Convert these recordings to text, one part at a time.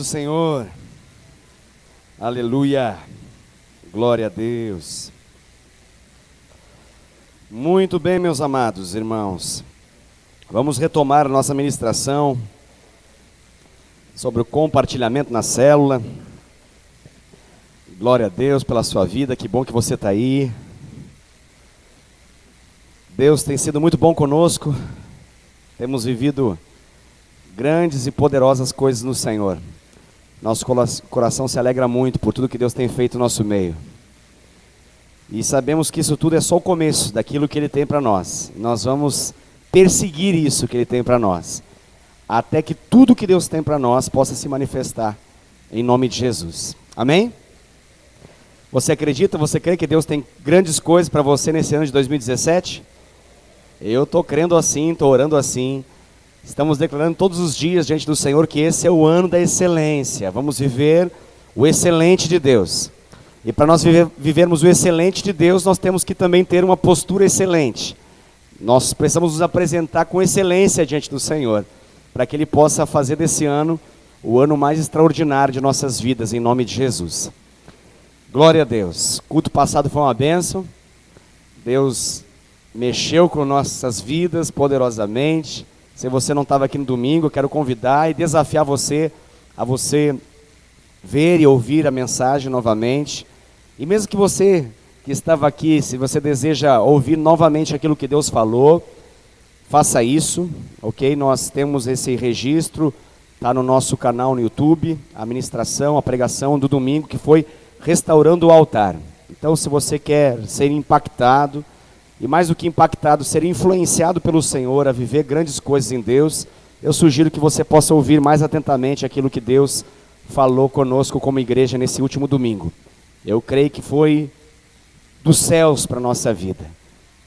Do Senhor, aleluia, glória a Deus. Muito bem, meus amados irmãos, vamos retomar a nossa ministração sobre o compartilhamento na célula. Glória a Deus pela sua vida, que bom que você está aí. Deus tem sido muito bom conosco, temos vivido grandes e poderosas coisas no Senhor. Nosso coração se alegra muito por tudo que Deus tem feito no nosso meio. E sabemos que isso tudo é só o começo daquilo que Ele tem para nós. Nós vamos perseguir isso que Ele tem para nós, até que tudo que Deus tem para nós possa se manifestar em nome de Jesus. Amém? Você acredita, você crê que Deus tem grandes coisas para você nesse ano de 2017? Eu estou crendo assim, estou orando assim. Estamos declarando todos os dias diante do Senhor que esse é o ano da excelência. Vamos viver o excelente de Deus. E para nós vivermos o excelente de Deus, nós temos que também ter uma postura excelente. Nós precisamos nos apresentar com excelência diante do Senhor, para que Ele possa fazer desse ano o ano mais extraordinário de nossas vidas, em nome de Jesus. Glória a Deus. O culto passado foi uma bênção. Deus mexeu com nossas vidas poderosamente. Se você não estava aqui no domingo, eu quero convidar e desafiar você a você ver e ouvir a mensagem novamente. E mesmo que você que estava aqui, se você deseja ouvir novamente aquilo que Deus falou, faça isso, ok? Nós temos esse registro, está no nosso canal no YouTube, a ministração, a pregação do domingo, que foi Restaurando o Altar. Então, se você quer ser impactado, e mais do que impactado, ser influenciado pelo Senhor a viver grandes coisas em Deus, eu sugiro que você possa ouvir mais atentamente aquilo que Deus falou conosco como igreja nesse último domingo. Eu creio que foi dos céus para a nossa vida.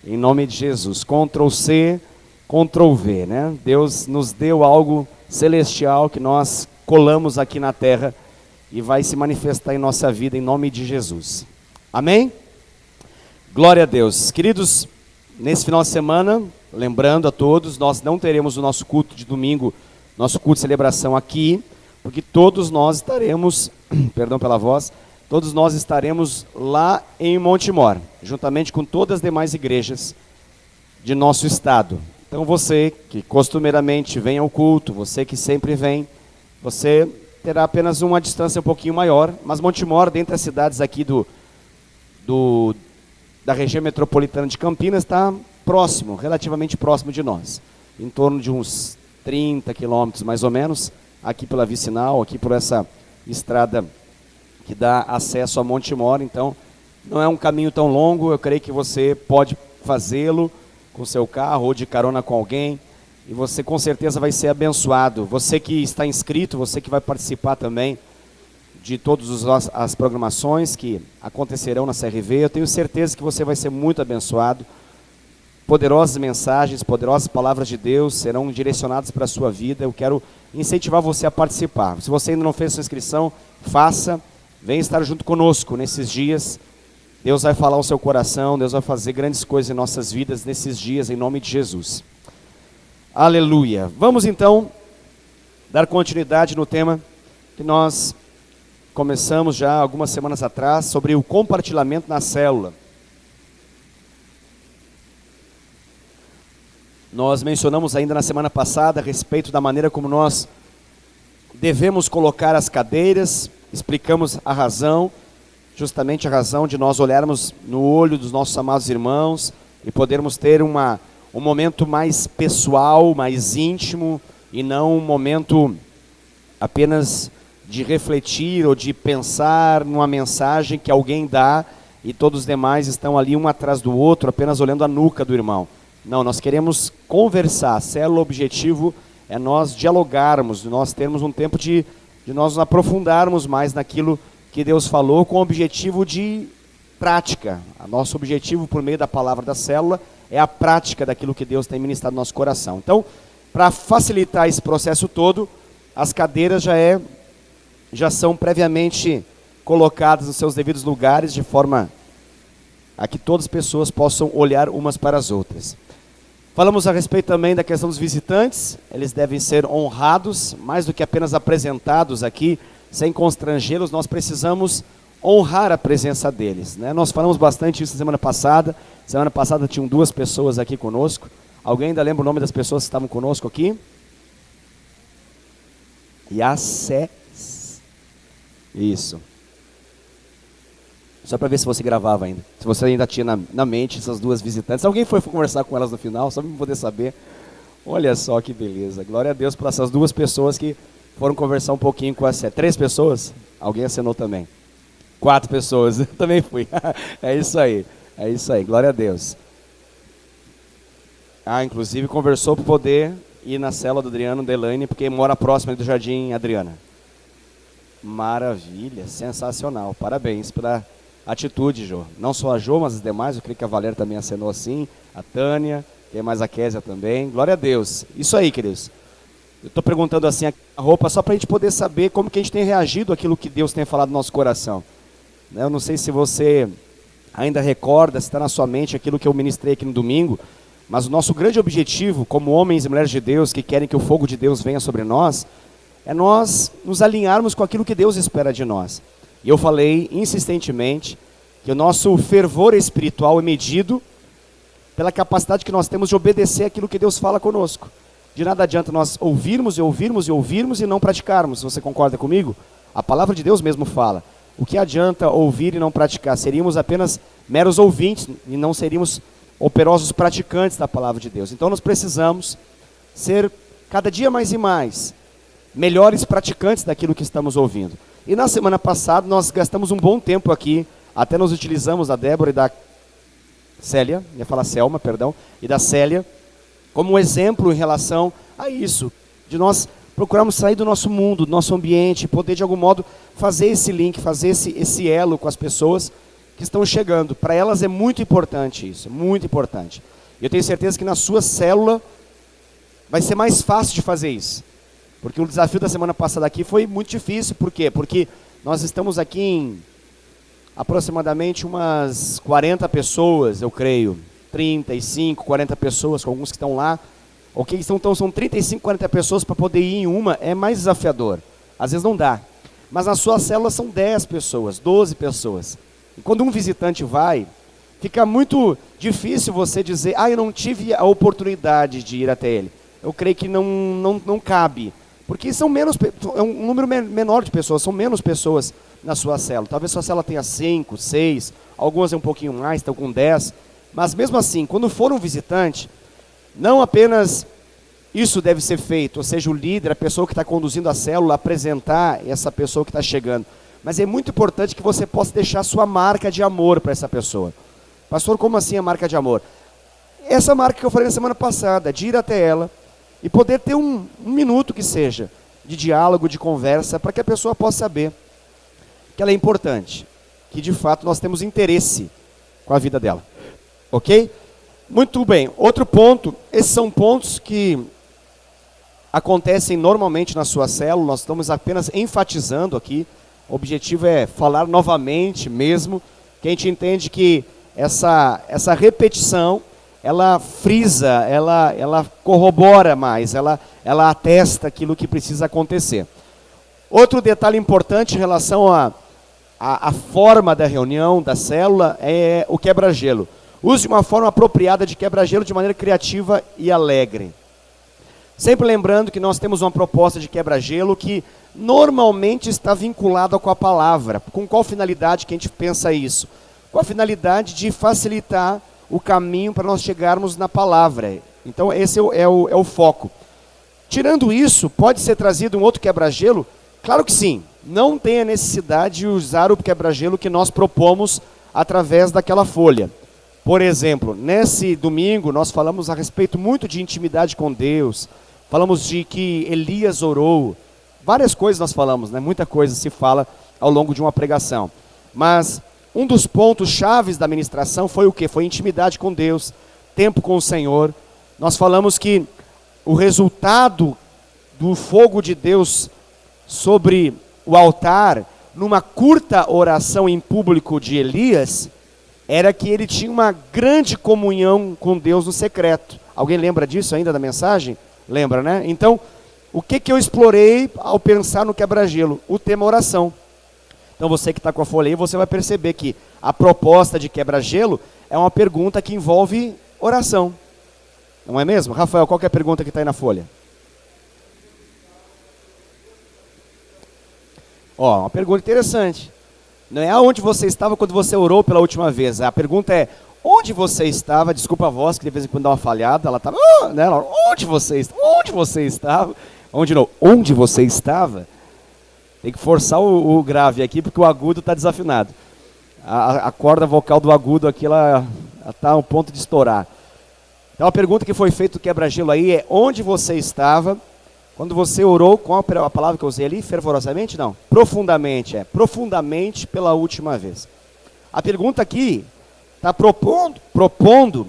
Em nome de Jesus, Ctrl+C, Ctrl+V, né? Deus nos deu algo celestial que nós colamos aqui na terra e vai se manifestar em nossa vida em nome de Jesus. Amém? Glória a Deus. Queridos, nesse final de semana, lembrando a todos, nós não teremos o nosso culto de domingo, nosso culto de celebração aqui, porque todos nós estaremos, perdão pela voz, todos nós estaremos lá em Montemor, juntamente com todas as demais igrejas de nosso estado. Então você que costumeiramente vem ao culto, você que sempre vem, você terá apenas uma distância um pouquinho maior, mas Montemor, dentre as cidades aqui da região metropolitana de Campinas, está próximo, relativamente próximo de nós, em torno de uns 30 quilômetros mais ou menos, aqui pela vicinal, aqui por essa estrada que dá acesso a Montemor. Então não é um caminho tão longo, eu creio que você pode fazê-lo com seu carro ou de carona com alguém, e você com certeza vai ser abençoado. Você que está inscrito, você que vai participar também de todas as programações que acontecerão na CRV, eu tenho certeza que você vai ser muito abençoado. Poderosas mensagens, poderosas palavras de Deus serão direcionadas para a sua vida. Eu quero incentivar você a participar. Se você ainda não fez sua inscrição, faça, venha estar junto conosco nesses dias. Deus vai falar ao seu coração, Deus vai fazer grandes coisas em nossas vidas nesses dias, em nome de Jesus. Aleluia. Vamos então dar continuidade no tema que nós começamos já algumas semanas atrás, sobre o compartilhamento na célula. Nós mencionamos ainda na semana passada a respeito da maneira como nós devemos colocar as cadeiras, explicamos a razão, justamente a razão de nós olharmos no olho dos nossos amados irmãos e podermos ter um momento mais pessoal, mais íntimo, e não um momento apenas de refletir ou de pensar numa mensagem que alguém dá e todos os demais estão ali um atrás do outro, apenas olhando a nuca do irmão. Não, nós queremos conversar. A célula, o objetivo é nós dialogarmos, nós termos um tempo de nós nos aprofundarmos mais naquilo que Deus falou, com o objetivo de prática. O nosso objetivo por meio da palavra da célula é a prática daquilo que Deus tem ministrado no nosso coração. Então, para facilitar esse processo todo, as cadeiras já são previamente colocadas nos seus devidos lugares, de forma a que todas as pessoas possam olhar umas para as outras. Falamos a respeito também da questão dos visitantes. Eles devem ser honrados, mais do que apenas apresentados aqui, sem constrangê-los. Nós precisamos honrar a presença deles, né? Nós falamos bastante isso semana passada. Semana passada tinham 2 pessoas aqui conosco. Alguém ainda lembra o nome das pessoas que estavam conosco aqui? Isso. Só para ver se você gravava ainda. Se você ainda tinha na mente essas 2 visitantes. Alguém foi conversar com elas no final, só para poder saber. Olha só que beleza. Glória a Deus por essas 2 pessoas que foram conversar um pouquinho com a Sé. 3 pessoas? Alguém acenou também. 4 pessoas. Eu também fui. É isso aí. É isso aí. Glória a Deus. Inclusive conversou para poder ir na célula do Adriano, da Elaine, porque mora próximo do Jardim Adriana. Maravilha. Sensacional. Parabéns pela atitude, Jô. Não só a Jô, mas as demais. Eu creio que a Valéria também acenou assim. A Tânia. Tem mais a Késia também. Glória a Deus. Isso aí, queridos. Eu estou perguntando assim a roupa só para a gente poder saber como que a gente tem reagido àquilo que Deus tem falado no nosso coração. Eu não sei se você ainda recorda, se está na sua mente aquilo que eu ministrei aqui no domingo, mas o nosso grande objetivo, como homens e mulheres de Deus que querem que o fogo de Deus venha sobre nós, é nós nos alinharmos com aquilo que Deus espera de nós. E eu falei insistentemente que o nosso fervor espiritual é medido pela capacidade que nós temos de obedecer aquilo que Deus fala conosco. De nada adianta nós ouvirmos e ouvirmos e ouvirmos e não praticarmos. Você concorda comigo? A palavra de Deus mesmo fala. O que adianta ouvir e não praticar? Seríamos apenas meros ouvintes e não seríamos operosos praticantes da palavra de Deus. Então nós precisamos ser cada dia mais e mais melhores praticantes daquilo que estamos ouvindo. E na semana passada nós gastamos um bom tempo aqui, até nós utilizamos da Débora e da Célia, ia falar Selma, perdão, e da Célia, como um exemplo em relação a isso, de nós procurarmos sair do nosso mundo, do nosso ambiente, poder de algum modo fazer esse link, fazer esse elo com as pessoas que estão chegando. Para elas é muito importante isso, muito importante. Eu tenho certeza que na sua célula vai ser mais fácil de fazer isso. Porque o desafio da semana passada aqui foi muito difícil. Por quê? Porque nós estamos aqui em aproximadamente umas 40 pessoas, eu creio. 35, 40 pessoas, com alguns que estão lá. Ok? Então são 35, 40 pessoas para poder ir em uma, é mais desafiador. Às vezes não dá. Mas na sua célula são 10 pessoas, 12 pessoas. E quando um visitante vai, fica muito difícil você dizer, eu não tive a oportunidade de ir até ele. Eu creio que não cabe. Porque são menos, é um número menor de pessoas, são menos pessoas na sua célula. Talvez sua célula tenha 5, 6, algumas é um pouquinho mais, estão com 10. Mas mesmo assim, quando for um visitante, não apenas isso deve ser feito, ou seja, o líder, a pessoa que está conduzindo a célula, apresentar essa pessoa que está chegando. Mas é muito importante que você possa deixar sua marca de amor para essa pessoa. Pastor, como assim a marca de amor? Essa marca que eu falei na semana passada, de ir até ela e poder ter um minuto que seja de diálogo, de conversa, para que a pessoa possa saber que ela é importante, que de fato nós temos interesse com a vida dela. Ok? Muito bem. Outro ponto, esses são pontos que acontecem normalmente na sua célula, nós estamos apenas enfatizando aqui, o objetivo é falar novamente mesmo, que a gente entende que essa repetição, ela frisa, ela corrobora mais, ela atesta aquilo que precisa acontecer. Outro detalhe importante em relação à forma da reunião, da célula, é o quebra-gelo. Use uma forma apropriada de quebra-gelo de maneira criativa e alegre. Sempre lembrando que nós temos uma proposta de quebra-gelo que normalmente está vinculada com a palavra. Com qual finalidade que a gente pensa isso? Com a finalidade de facilitar o caminho para nós chegarmos na palavra. Então esse é o foco. Tirando isso, pode ser trazido um outro quebra-gelo? Claro que sim. Não tem a necessidade de usar o quebra-gelo que nós propomos através daquela folha. Por exemplo, nesse domingo nós falamos a respeito muito de intimidade com Deus, falamos de que Elias orou, várias coisas nós falamos, né? Muita coisa se fala ao longo de uma pregação. Mas um dos pontos chaves da ministração foi o quê? Foi intimidade com Deus, tempo com o Senhor. Nós falamos que o resultado do fogo de Deus sobre o altar, numa curta oração em público de Elias, era que ele tinha uma grande comunhão com Deus no secreto. Alguém lembra disso ainda da mensagem? Lembra, né? Então, o que eu explorei ao pensar no quebra-gelo? O tema oração. Então você que está com a folha aí, você vai perceber que a proposta de quebra-gelo é uma pergunta que envolve oração. Não é mesmo? Rafael, qual que é a pergunta que está aí na folha? Ó, uma pergunta interessante. Não é aonde você estava quando você orou pela última vez. A pergunta é, onde você estava? Desculpa a voz, que de vez em quando dá uma falhada. Ela estava, né? Onde você estava? Onde você estava? Tem que forçar o grave aqui, porque o agudo está desafinado. A corda vocal do agudo aqui, ela está ao ponto de estourar. Então a pergunta que foi feita do quebra-gelo aí é, onde você estava quando você orou, com a palavra que eu usei ali, fervorosamente? Não, profundamente, profundamente pela última vez. A pergunta aqui está propondo,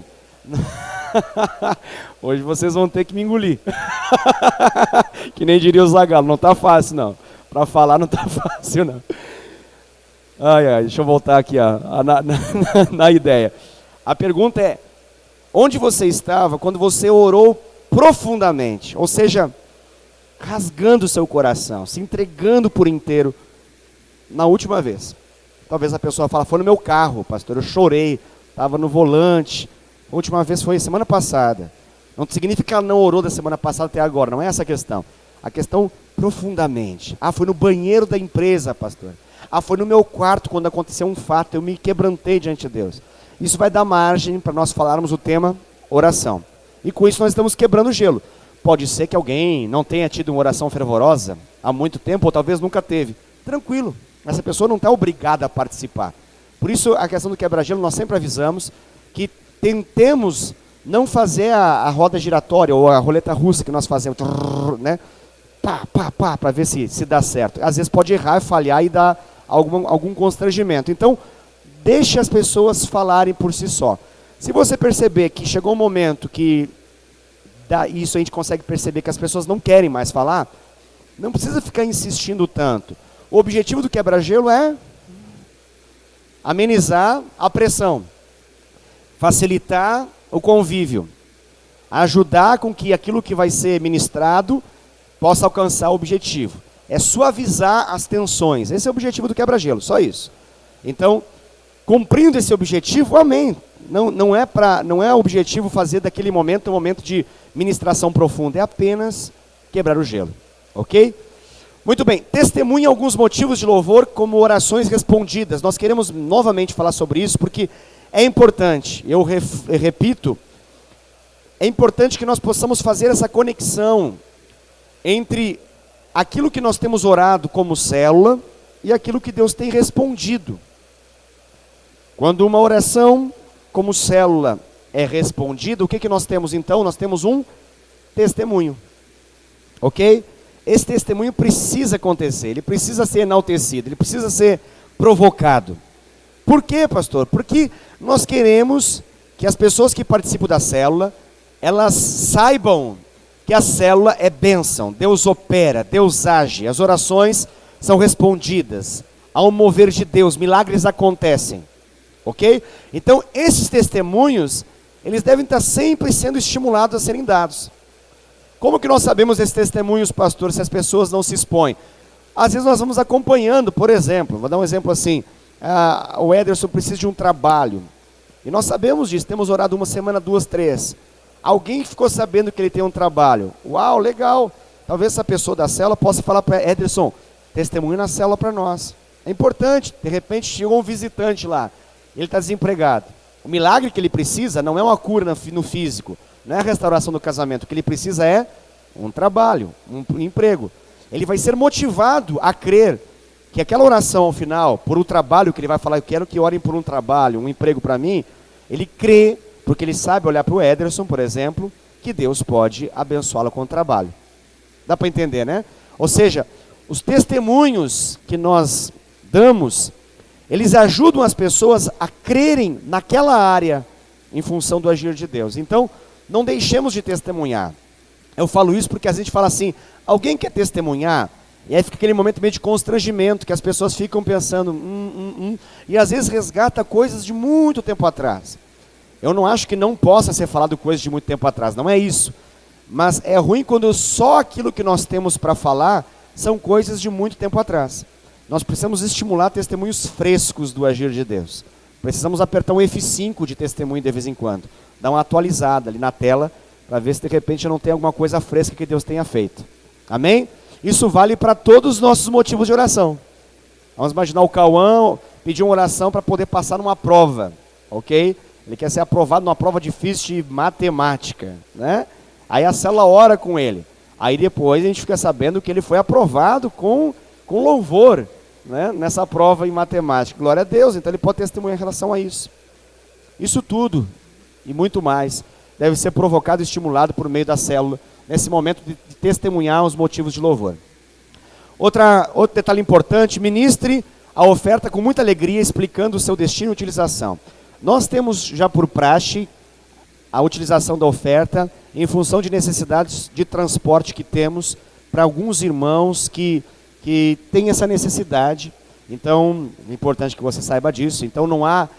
hoje vocês vão ter que me engolir, que nem diria o Zagalo, não está fácil não, para falar não está fácil não. Deixa eu voltar aqui na ideia. A pergunta é, onde você estava quando você orou profundamente, ou seja, rasgando o seu coração, se entregando por inteiro na última vez? Talvez a pessoa fale, foi no meu carro, pastor, eu chorei, estava no volante, a última vez foi semana passada. Não significa que ela não orou da semana passada até agora, não é essa a questão. A questão profundamente. Foi no banheiro da empresa, pastor. Foi no meu quarto quando aconteceu um fato, eu me quebrantei diante de Deus. Isso vai dar margem para nós falarmos o tema oração. E com isso nós estamos quebrando o gelo. Pode ser que alguém não tenha tido uma oração fervorosa há muito tempo, ou talvez nunca teve. Tranquilo, essa pessoa não está obrigada a participar. Por isso, a questão do quebra-gelo, nós sempre avisamos que tentemos não fazer a roda giratória, ou a roleta russa que nós fazemos, né? Para ver se dá certo. Às vezes pode errar, falhar e dar algum constrangimento. Então, deixe as pessoas falarem por si só. Se você perceber que chegou um momento que isso a gente consegue perceber que as pessoas não querem mais falar, não precisa ficar insistindo tanto. O objetivo do quebra-gelo é amenizar a pressão, facilitar o convívio, ajudar com que aquilo que vai ser ministrado possa alcançar o objetivo. É suavizar as tensões. Esse é o objetivo do quebra-gelo, só isso. Então, cumprindo esse objetivo, amém. Não é o objetivo fazer daquele momento um momento de ministração profunda, é apenas quebrar o gelo, ok? Muito bem, testemunhe alguns motivos de louvor como orações respondidas. Nós queremos novamente falar sobre isso porque é importante, eu repito, é importante que nós possamos fazer essa conexão entre aquilo que nós temos orado como célula e aquilo que Deus tem respondido. Quando uma oração como célula é respondida, o que nós temos então? Nós temos um testemunho, ok? Esse testemunho precisa acontecer, ele precisa ser enaltecido, ele precisa ser provocado. Por quê, pastor? Porque nós queremos que as pessoas que participam da célula, elas saibam que a célula é bênção, Deus opera, Deus age, as orações são respondidas, há um mover de Deus, milagres acontecem. Ok? Então, esses testemunhos, eles devem estar sempre sendo estimulados a serem dados. Como que nós sabemos esses testemunhos, pastor, se as pessoas não se expõem? Às vezes nós vamos acompanhando, por exemplo, vou dar um exemplo assim, o Ederson precisa de um trabalho, e nós sabemos disso, temos orado uma semana, 2, 3. Alguém ficou sabendo que ele tem um trabalho, uau, legal, talvez essa pessoa da célula possa falar para Ederson, testemunho na célula para nós. É importante, de repente chegou um visitante lá, ele está desempregado. O milagre que ele precisa não é uma cura no físico, não é a restauração do casamento. O que ele precisa é um trabalho, um emprego. Ele vai ser motivado a crer que aquela oração ao final, por um trabalho que ele vai falar, eu quero que orem por um trabalho, um emprego para mim, ele crê, porque ele sabe olhar para o Ederson, por exemplo, que Deus pode abençoá-lo com o trabalho. Dá para entender, né? Ou seja, os testemunhos que nós damos, eles ajudam as pessoas a crerem naquela área em função do agir de Deus. Então, não deixemos de testemunhar. Eu falo isso porque a gente fala assim, alguém quer testemunhar? E aí fica aquele momento meio de constrangimento, que as pessoas ficam pensando, e às vezes resgata coisas de muito tempo atrás. Eu não acho que não possa ser falado coisas de muito tempo atrás, não é isso. Mas é ruim quando só aquilo que nós temos para falar são coisas de muito tempo atrás. Nós precisamos estimular testemunhos frescos do agir de Deus. Precisamos apertar um F5 de testemunho de vez em quando. Dar uma atualizada ali na tela, para ver se de repente não tem alguma coisa fresca que Deus tenha feito. Amém? Isso vale para todos os nossos motivos de oração. Vamos imaginar o Cauã pedir uma oração para poder passar numa prova, ok? Ele quer ser aprovado numa prova difícil de matemática, né? Aí a célula ora com ele. Aí depois a gente fica sabendo que ele foi aprovado com louvor, né? Nessa prova em matemática. Glória a Deus, então ele pode testemunhar em relação a isso. Isso tudo e muito mais deve ser provocado e estimulado por meio da célula, nesse momento de testemunhar os motivos de louvor. Outro detalhe importante, ministre a oferta com muita alegria, explicando o seu destino e utilização. Nós temos já por praxe a utilização da oferta em função de necessidades de transporte que temos para alguns irmãos que têm essa necessidade. Então, é importante que você saiba disso. Então, não há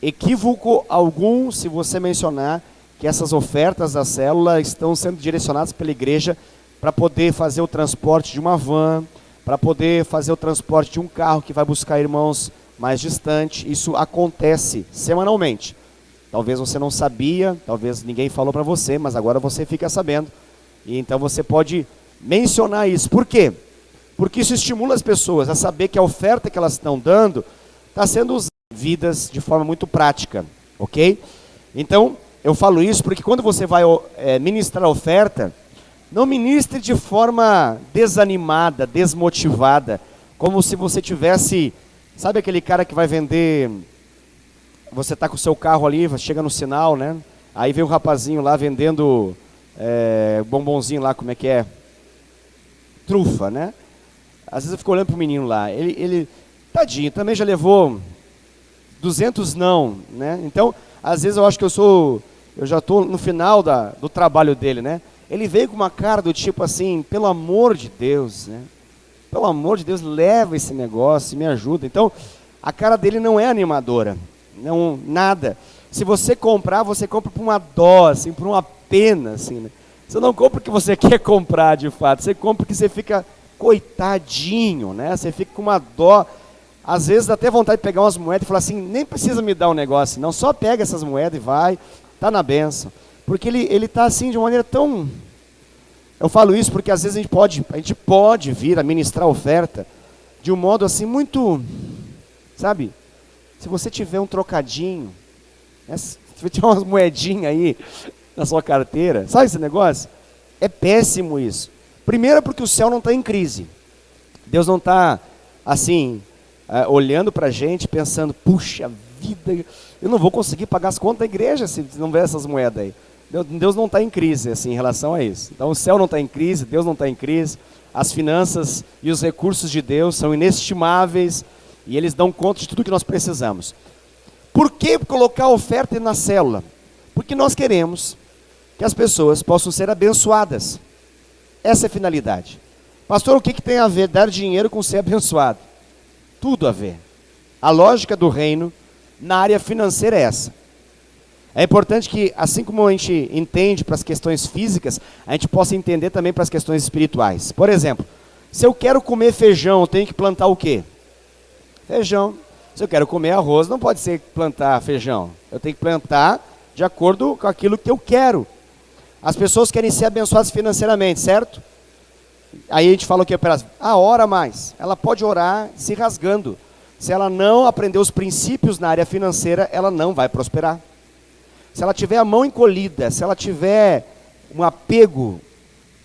equívoco algum se você mencionar que essas ofertas da célula estão sendo direcionadas pela igreja para poder fazer o transporte de uma van, para poder fazer o transporte de um carro que vai buscar irmãos mais distantes. Isso acontece semanalmente. Talvez você não sabia, talvez ninguém falou para você, mas agora você fica sabendo. E então você pode mencionar isso. Por quê? Porque isso estimula as pessoas a saber que a oferta que elas estão dando está sendo usada em vidas de forma muito prática, ok? Então, eu falo isso porque quando você vai ministrar a oferta, não ministre de forma desanimada, desmotivada, como se você tivesse, sabe aquele cara que vai vender, você está com o seu carro ali, chega no sinal, né? Aí vem um rapazinho lá vendendo bombonzinho lá, como é que é? Trufa, né? Às vezes eu fico olhando pro menino lá, ele tadinho, também já levou 200 não, né? Então, às vezes eu acho que eu já estou no final do trabalho dele, né? Ele veio com uma cara do tipo assim, pelo amor de Deus, né? Pelo amor de Deus, leva esse negócio, me ajuda. Então, a cara dele não é animadora, não, nada. Se você comprar, você compra por uma dó, assim, por uma pena, assim, né? Você não compra porque você quer comprar, de fato. Você compra porque você fica coitadinho, né? Você fica com uma dó. Às vezes dá até vontade de pegar umas moedas e falar assim, nem precisa me dar um negócio, não, só pega essas moedas e vai, tá na benção. Porque ele tá assim de uma maneira tão... Eu falo isso porque às vezes a gente pode vir a ministrar a oferta de um modo assim muito, sabe? Se você tiver um trocadinho, né? Se tiver umas moedinhas aí na sua carteira, sabe esse negócio? É péssimo isso. Primeiro porque o céu não está em crise. Deus não está assim, olhando para a gente pensando, puxa vida, eu não vou conseguir pagar as contas da igreja se não ver essas moedas aí. Deus não está em crise assim, em relação a isso. Então o céu não está em crise, Deus não está em crise. As finanças e os recursos de Deus são inestimáveis e eles dão conta de tudo que nós precisamos. Por que colocar a oferta na célula? Porque nós queremos que as pessoas possam ser abençoadas. Essa é a finalidade. Pastor, o que tem a ver dar dinheiro com ser abençoado? Tudo a ver. A lógica do reino na área financeira é essa. É importante que, assim como a gente entende para as questões físicas, a gente possa entender também para as questões espirituais. Por exemplo, se eu quero comer feijão, eu tenho que plantar o quê? Feijão. Se eu quero comer arroz, não pode ser plantar feijão. Eu tenho que plantar de acordo com aquilo que eu quero. As pessoas querem ser abençoadas financeiramente, certo? Aí a gente fala o que para elas? Ora mais. Ela pode orar se rasgando. Se ela não aprender os princípios na área financeira, ela não vai prosperar. Se ela tiver a mão encolhida, se ela tiver um apego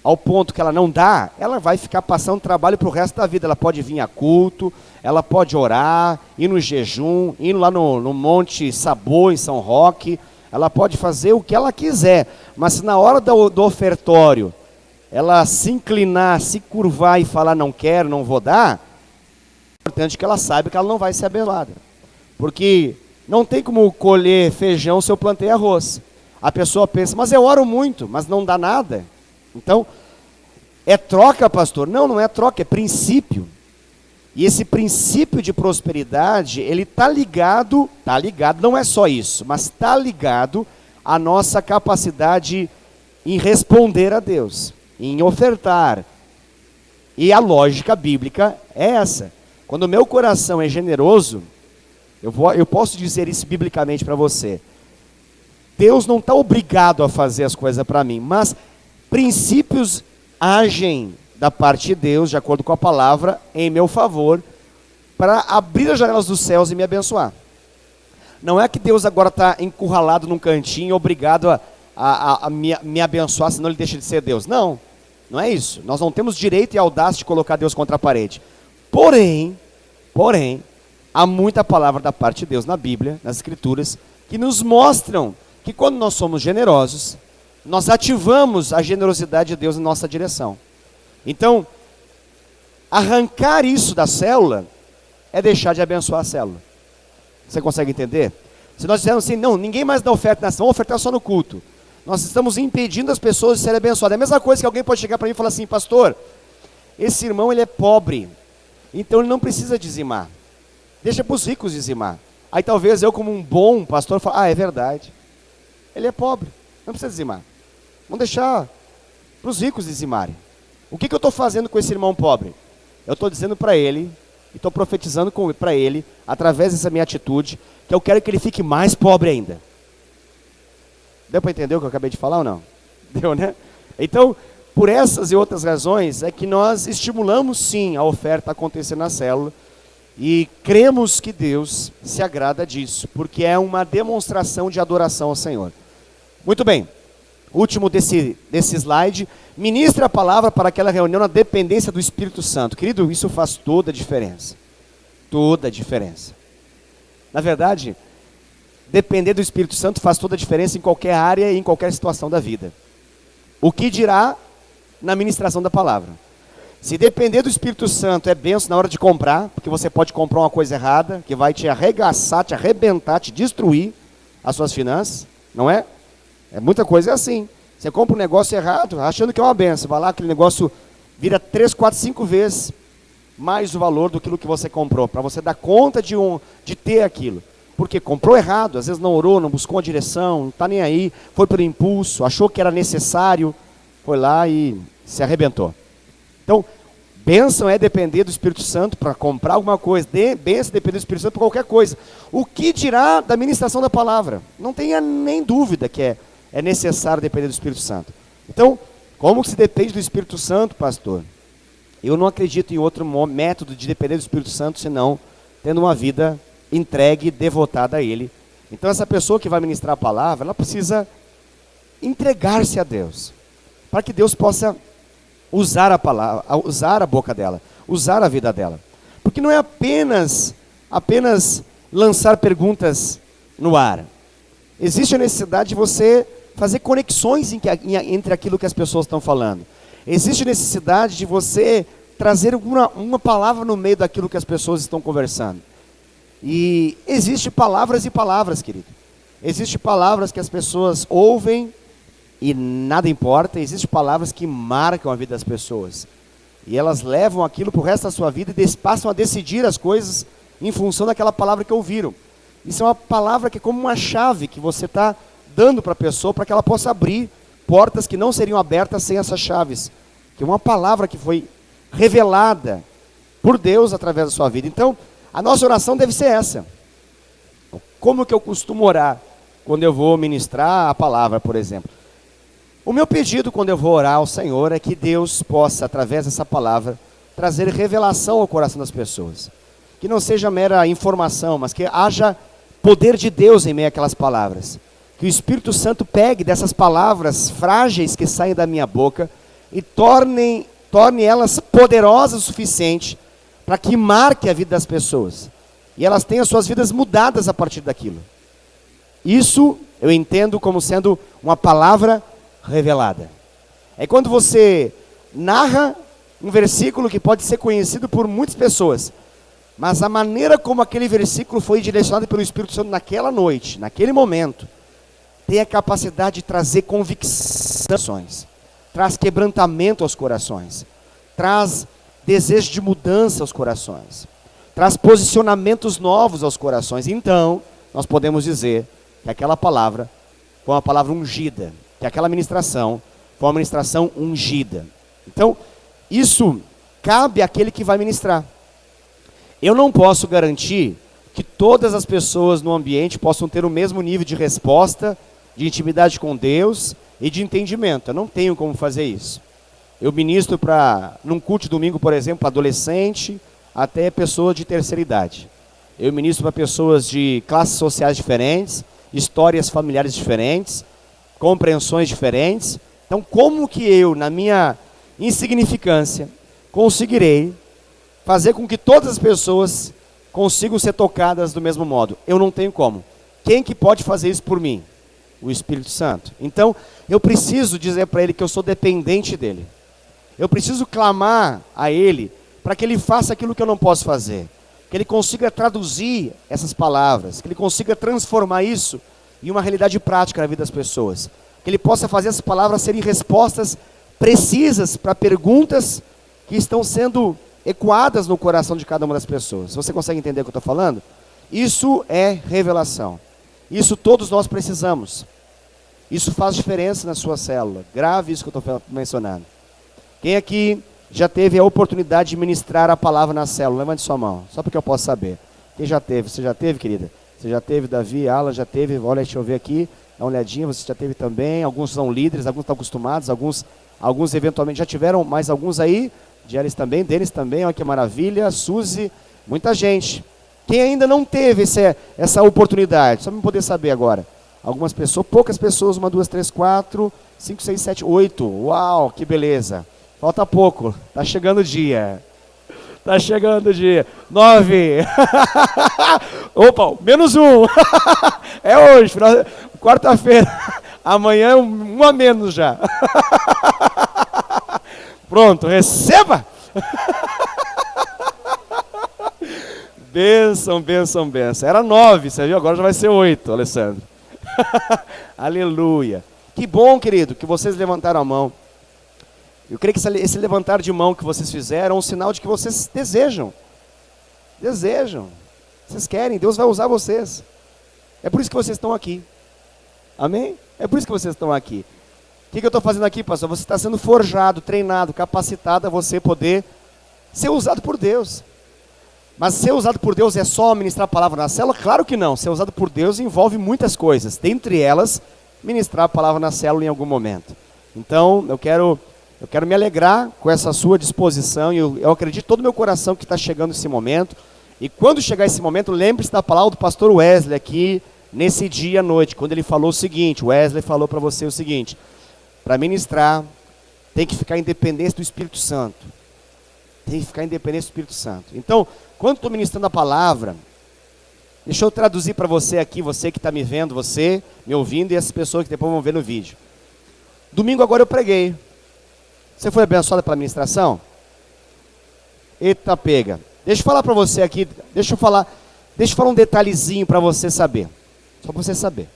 ao ponto que ela não dá, ela vai ficar passando trabalho para o resto da vida. Ela pode vir a culto, ela pode orar, ir no jejum, ir lá no Monte Sabor, em São Roque, ela pode fazer o que ela quiser, mas se na hora do ofertório ela se inclinar, se curvar e falar não quero, não vou dar, é importante que ela saiba que ela não vai ser abençoada, porque não tem como colher feijão se eu plantei arroz. A pessoa pensa, mas eu oro muito, mas não dá nada. Então, é troca, pastor? Não, não é troca, é princípio. E esse princípio de prosperidade, ele está ligado, não é só isso, mas está ligado à nossa capacidade em responder a Deus, em ofertar. E a lógica bíblica é essa. Quando o meu coração é generoso, eu posso dizer isso biblicamente para você. Deus não está obrigado a fazer as coisas para mim, mas princípios agem da parte de Deus, de acordo com a palavra, em meu favor, para abrir as janelas dos céus e me abençoar. Não é que Deus agora está encurralado num cantinho, obrigado a me abençoar, senão ele deixa de ser Deus. Não, não é isso. Nós não temos direito e audácia de colocar Deus contra a parede. Porém, há muita palavra da parte de Deus na Bíblia, nas Escrituras, que nos mostram que quando nós somos generosos, nós ativamos a generosidade de Deus em nossa direção. Então, arrancar isso da célula é deixar de abençoar a célula. Você consegue entender? Se nós dissermos assim, não, ninguém mais dá oferta na célula, vamos ofertar só no culto. Nós estamos impedindo as pessoas de serem abençoadas. É a mesma coisa que alguém pode chegar para mim e falar assim, pastor, esse irmão ele é pobre, então ele não precisa dizimar. Deixa para os ricos dizimar. Aí talvez eu, como um bom pastor, fale, é verdade. Ele é pobre, não precisa dizimar. Vamos deixar para os ricos dizimarem. O que eu estou fazendo com esse irmão pobre? Eu estou dizendo para ele, e estou profetizando para ele, através dessa minha atitude, que eu quero que ele fique mais pobre ainda. Deu para entender o que eu acabei de falar ou não? Deu, né? Então, por essas e outras razões, é que nós estimulamos sim a oferta a acontecer na célula, e cremos que Deus se agrada disso, porque é uma demonstração de adoração ao Senhor. Muito bem. Último desse slide, ministre a palavra para aquela reunião na dependência do Espírito Santo. Querido, isso faz toda a diferença. Toda a diferença. Na verdade, depender do Espírito Santo faz toda a diferença em qualquer área e em qualquer situação da vida. O que dirá na ministração da palavra? Se depender do Espírito Santo é benção na hora de comprar, porque você pode comprar uma coisa errada, que vai te arregaçar, te arrebentar, te destruir as suas finanças, não é? É muita coisa assim. Você compra um negócio errado, achando que é uma benção. Vai lá, aquele negócio vira 3, 4, 5 vezes mais o valor do que você comprou. Para você dar conta de ter aquilo. Porque comprou errado, às vezes não orou, não buscou a direção, não está nem aí. Foi por impulso, achou que era necessário. Foi lá e se arrebentou. Então, bênção é depender do Espírito Santo para comprar alguma coisa. Bênção é depender do Espírito Santo para qualquer coisa. O que dirá da ministração da palavra? Não tenha nem dúvida que é necessário depender do Espírito Santo. Então, como que se depende do Espírito Santo, pastor? Eu não acredito em outro método de depender do Espírito Santo, senão tendo uma vida entregue, devotada a Ele. Então, essa pessoa que vai ministrar a palavra, ela precisa entregar-se a Deus, para que Deus possa usar a palavra, usar a boca dela, usar a vida dela. Porque não é apenas lançar perguntas no ar. Existe a necessidade de você fazer conexões entre aquilo que as pessoas estão falando. Existe a necessidade de você trazer uma palavra no meio daquilo que as pessoas estão conversando. E existe palavras e palavras, querido. Existem palavras que as pessoas ouvem e nada importa. Existem palavras que marcam a vida das pessoas. E elas levam aquilo para o resto da sua vida e passam a decidir as coisas em função daquela palavra que ouviram. Isso é uma palavra que é como uma chave que você está dando para a pessoa para que ela possa abrir portas que não seriam abertas sem essas chaves. Que é uma palavra que foi revelada por Deus através da sua vida. Então, a nossa oração deve ser essa. Como que eu costumo orar quando eu vou ministrar a palavra, por exemplo? O meu pedido quando eu vou orar ao Senhor é que Deus possa, através dessa palavra, trazer revelação ao coração das pessoas. Que não seja mera informação, mas que haja poder de Deus em meio àquelas palavras. Que o Espírito Santo pegue dessas palavras frágeis que saem da minha boca e torne elas poderosas o suficiente para que marque a vida das pessoas. E elas tenham suas vidas mudadas a partir daquilo. Isso eu entendo como sendo uma palavra revelada. É quando você narra um versículo que pode ser conhecido por muitas pessoas, mas a maneira como aquele versículo foi direcionado pelo Espírito Santo naquela noite, naquele momento, tem a capacidade de trazer convicções, traz quebrantamento aos corações, traz desejo de mudança aos corações, traz posicionamentos novos aos corações. Então, nós podemos dizer que aquela palavra foi uma palavra ungida, que aquela ministração foi uma ministração ungida. Então, isso cabe àquele que vai ministrar. Eu não posso garantir que todas as pessoas no ambiente possam ter o mesmo nível de resposta, de intimidade com Deus e de entendimento. Eu não tenho como fazer isso. Eu ministro num culto de domingo, por exemplo, para adolescente até pessoa de terceira idade. Eu ministro para pessoas de classes sociais diferentes, histórias familiares diferentes, compreensões diferentes. Então, como que eu, na minha insignificância, conseguirei fazer com que todas as pessoas consigam ser tocadas do mesmo modo? Eu não tenho como. Quem que pode fazer isso por mim? O Espírito Santo. Então, eu preciso dizer para ele que eu sou dependente dele. Eu preciso clamar a ele para que ele faça aquilo que eu não posso fazer. Que ele consiga traduzir essas palavras, que ele consiga transformar isso em uma realidade prática na vida das pessoas. Que ele possa fazer essas palavras serem respostas precisas para perguntas que estão sendo ecoadas no coração de cada uma das pessoas. Você consegue entender o que eu estou falando? Isso é revelação. Isso todos nós precisamos. Isso faz diferença na sua célula. Grave isso que eu estou mencionando. Quem aqui já teve a oportunidade de ministrar a palavra na célula? Levante sua mão, só porque eu posso saber. Quem já teve? Você já teve, querida? Você já teve, Davi, Alan, já teve? Olha, deixa eu ver aqui, dá uma olhadinha, você já teve também. Alguns são líderes, alguns estão acostumados, alguns eventualmente já tiveram, mais alguns aí. Denis também, olha que maravilha. Suzy, muita gente. Quem ainda não teve essa oportunidade? Só para poder saber agora. Algumas pessoas, poucas pessoas, 1, 2, 3, 4, 5, 6, 7, 8. Uau, que beleza. Falta pouco, tá chegando o dia. Tá chegando o dia. 9. Opa, menos 1. É hoje, quarta-feira. Amanhã um a menos já. Pronto, receba! Bênção, bênção, bênção. Era 9, você viu? Agora já vai ser 8, Alessandro. Aleluia. Que bom, querido, que vocês levantaram a mão. Eu creio que esse levantar de mão que vocês fizeram é um sinal de que vocês desejam. Desejam. Vocês querem, Deus vai usar vocês. É por isso que vocês estão aqui. Amém? É por isso que vocês estão aqui. O que eu estou fazendo aqui, pastor? Você está sendo forjado, treinado, capacitado a você poder ser usado por Deus. Mas ser usado por Deus é só ministrar a palavra na célula? Claro que não. Ser usado por Deus envolve muitas coisas. Dentre elas, ministrar a palavra na célula em algum momento. Então, eu quero me alegrar com essa sua disposição. E eu acredito todo o meu coração que está chegando esse momento. E quando chegar esse momento, lembre-se da palavra do pastor Wesley aqui, nesse dia à noite, quando ele falou o seguinte. Wesley falou para você o seguinte: para ministrar, tem que ficar independente do Espírito Santo. Tem que ficar independente do Espírito Santo. Então, quando estou ministrando a palavra, deixa eu traduzir para você aqui, você que está me vendo, você me ouvindo e essas pessoas que depois vão ver no vídeo. Domingo agora eu preguei. Você foi abençoado pela ministração? Eita pega. Deixa eu falar para você aqui, deixa eu falar um detalhezinho para você saber. Só para você saber.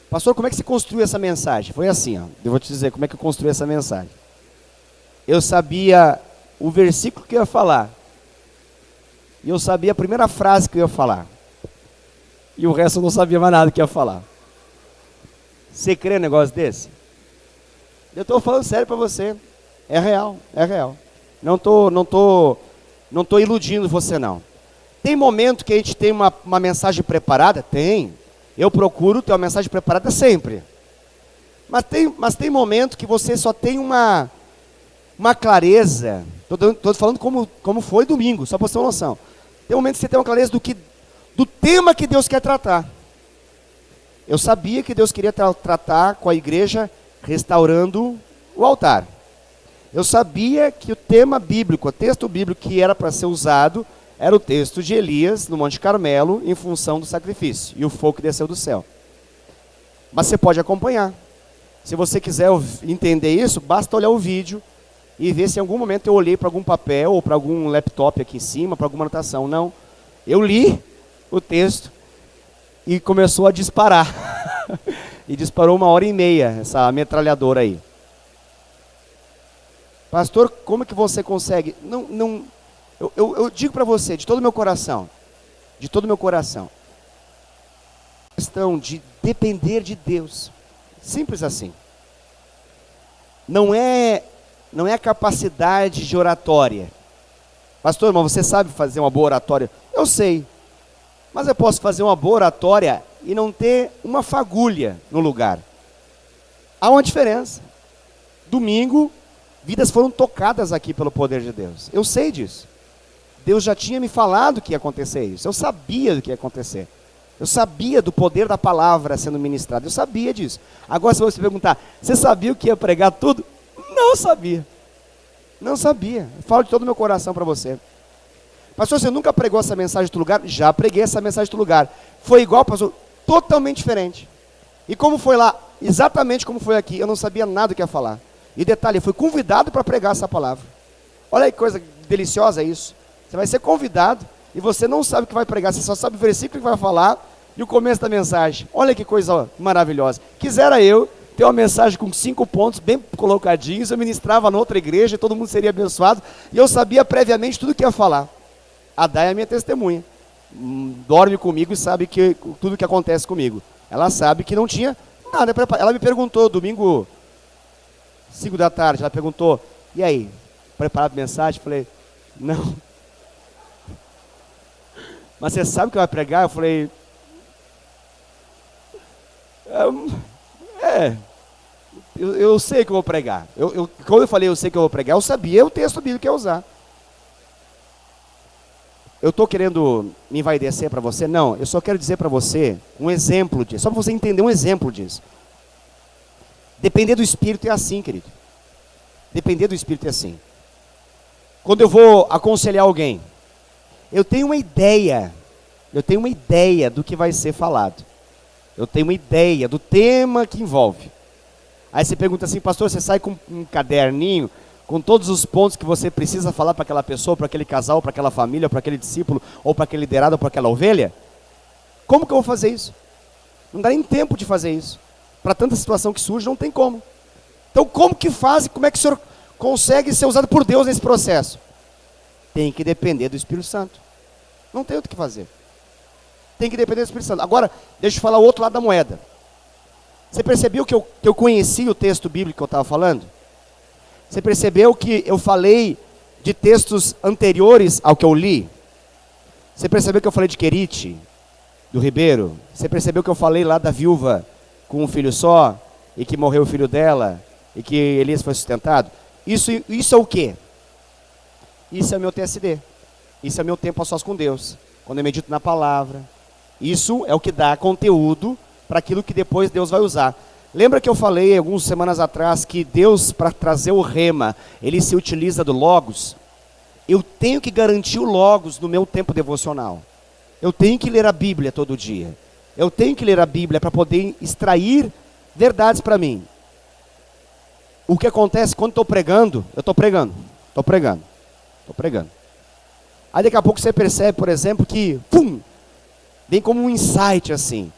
Pastor, como é que você construiu essa mensagem? Foi assim, ó. Eu vou te dizer como é que eu construí essa mensagem. Eu sabia o versículo que eu ia falar. E eu sabia a primeira frase que eu ia falar. E o resto eu não sabia mais nada que eu ia falar. Você crê num negócio desse? Eu estou falando sério para você. É real, é real. Não tô iludindo você, não. Tem momento que a gente tem uma mensagem preparada? Tem. Eu procuro ter uma mensagem preparada sempre. Mas tem momento que você só tem uma clareza. Estou falando como foi domingo, só para você ter uma noção. Tem um momento que você tem uma clareza do tema que Deus quer tratar. Eu sabia que Deus queria tratar com a igreja restaurando o altar. Eu sabia que o tema bíblico, o texto bíblico que era para ser usado, era o texto de Elias no Monte Carmelo, em função do sacrifício, e o fogo que desceu do céu. Mas você pode acompanhar. Se você quiser entender isso, basta olhar o vídeo e ver se em algum momento eu olhei para algum papel ou para algum laptop aqui em cima, para alguma anotação. Não. Eu li o texto e começou a disparar. E disparou 1h30, essa metralhadora aí. Pastor, como é que você consegue? Eu digo para você, de todo o meu coração, questão de depender de Deus. Simples assim. Não é a capacidade de oratória. Pastor, mas você sabe fazer uma boa oratória? Eu sei. Mas eu posso fazer uma boa oratória e não ter uma fagulha no lugar. Há uma diferença. Domingo, vidas foram tocadas aqui pelo poder de Deus. Eu sei disso. Deus já tinha me falado que ia acontecer isso. Eu sabia do que ia acontecer. Eu sabia do poder da palavra sendo ministrada. Eu sabia disso. Agora, se você perguntar, você sabia o que ia pregar tudo? Não sabia. Não sabia. Eu falo de todo o meu coração para você. Pastor, você nunca pregou essa mensagem em outro lugar? Já preguei essa mensagem em outro lugar. Foi igual, pastor? Totalmente diferente. E como foi lá? Exatamente como foi aqui. Eu não sabia nada do que ia falar. E detalhe, eu fui convidado para pregar essa palavra. Olha que coisa deliciosa isso. Você vai ser convidado e você não sabe o que vai pregar. Você só sabe o versículo que vai falar e o começo da mensagem. Olha que coisa maravilhosa. Quisera eu ter uma mensagem com 5 pontos bem colocadinhos. Eu ministrava na outra igreja e todo mundo seria abençoado. E eu sabia previamente tudo o que ia falar. A Day é minha testemunha. Dorme comigo e sabe que tudo que acontece comigo. Ela sabe que não tinha nada preparado. Ela me perguntou domingo, 5 da tarde, ela perguntou, e aí, preparado a mensagem? Eu falei, não. Mas você sabe o que vai pregar? Eu falei, eu sei que eu vou pregar. Quando eu falei eu sei que eu vou pregar, eu sabia o texto bíblico que eu ia usar. Eu estou querendo me envaidecer para você? Não, eu só quero dizer para você um exemplo disso, só para você entender um exemplo disso. Depender do Espírito é assim, querido. Depender do Espírito é assim. Quando eu vou aconselhar alguém, eu tenho uma ideia do que vai ser falado. Eu tenho uma ideia do tema que envolve. Aí você pergunta assim, pastor, você sai com um caderninho, com todos os pontos que você precisa falar para aquela pessoa, para aquele casal, para aquela família, para aquele discípulo, ou para aquele liderado, ou para aquela ovelha? Como que eu vou fazer isso? Não dá nem tempo de fazer isso. Para tanta situação que surge, não tem como. Então, como que faz e como é que o senhor consegue ser usado por Deus nesse processo? Tem que depender do Espírito Santo. Não tem outro que fazer. Tem que depender do Espírito Santo. Agora, deixa eu falar o outro lado da moeda. Você percebeu que eu conheci o texto bíblico que eu estava falando? Você percebeu que eu falei de textos anteriores ao que eu li? Você percebeu que eu falei de Querite, do Ribeiro? Você percebeu que eu falei lá da viúva com um filho só, e que morreu o filho dela, e que Elias foi sustentado? Isso é o quê? Isso é o meu TSD. Isso é o meu tempo a sós com Deus. Quando eu medito na palavra. Isso é o que dá conteúdo para aquilo que depois Deus vai usar. Lembra que eu falei algumas semanas atrás que Deus, para trazer o rema, ele se utiliza do Logos? Eu tenho que garantir o Logos no meu tempo devocional. Eu tenho que ler a Bíblia todo dia. Eu tenho que ler a Bíblia para poder extrair verdades para mim. O que acontece quando estou pregando, eu estou pregando. Aí daqui a pouco você percebe, por exemplo, que vem como um insight assim,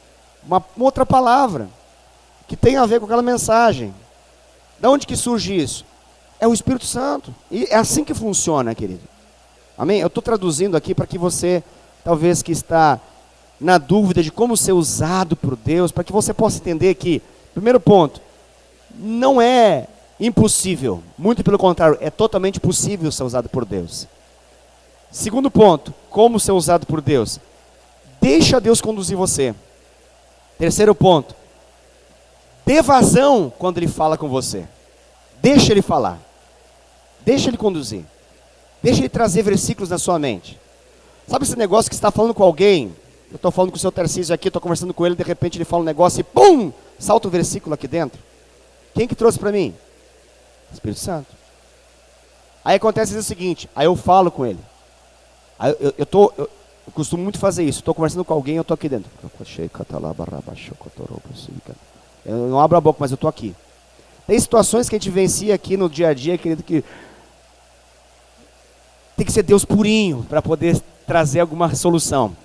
uma outra palavra que tem a ver com aquela mensagem. Da onde que surge isso? É o Espírito Santo. E é assim que funciona, querido. Amém? Eu estou traduzindo aqui para que você, talvez que está na dúvida de como ser usado por Deus, para que você possa entender que, primeiro ponto, não é impossível, muito pelo contrário, é totalmente possível ser usado por Deus. Segundo ponto, como ser usado por Deus? Deixa Deus conduzir você. Terceiro ponto, dê vazão quando Ele fala com você. Deixa Ele falar. Deixa Ele conduzir. Deixa Ele trazer versículos na sua mente. Sabe esse negócio que você está falando com alguém? Eu estou falando com o seu Tarcísio aqui, estou conversando com ele, de repente ele fala um negócio e pum! Salta o versículo aqui dentro. Quem que trouxe para mim? Espírito Santo. Aí acontece o seguinte, aí eu falo com ele. Aí eu costumo muito fazer isso. Estou conversando com alguém, eu estou aqui dentro. Eu não abro a boca, mas eu estou aqui. Tem situações que a gente vivencia aqui no dia a dia, querido, que tem que ser Deus purinho para poder trazer alguma solução.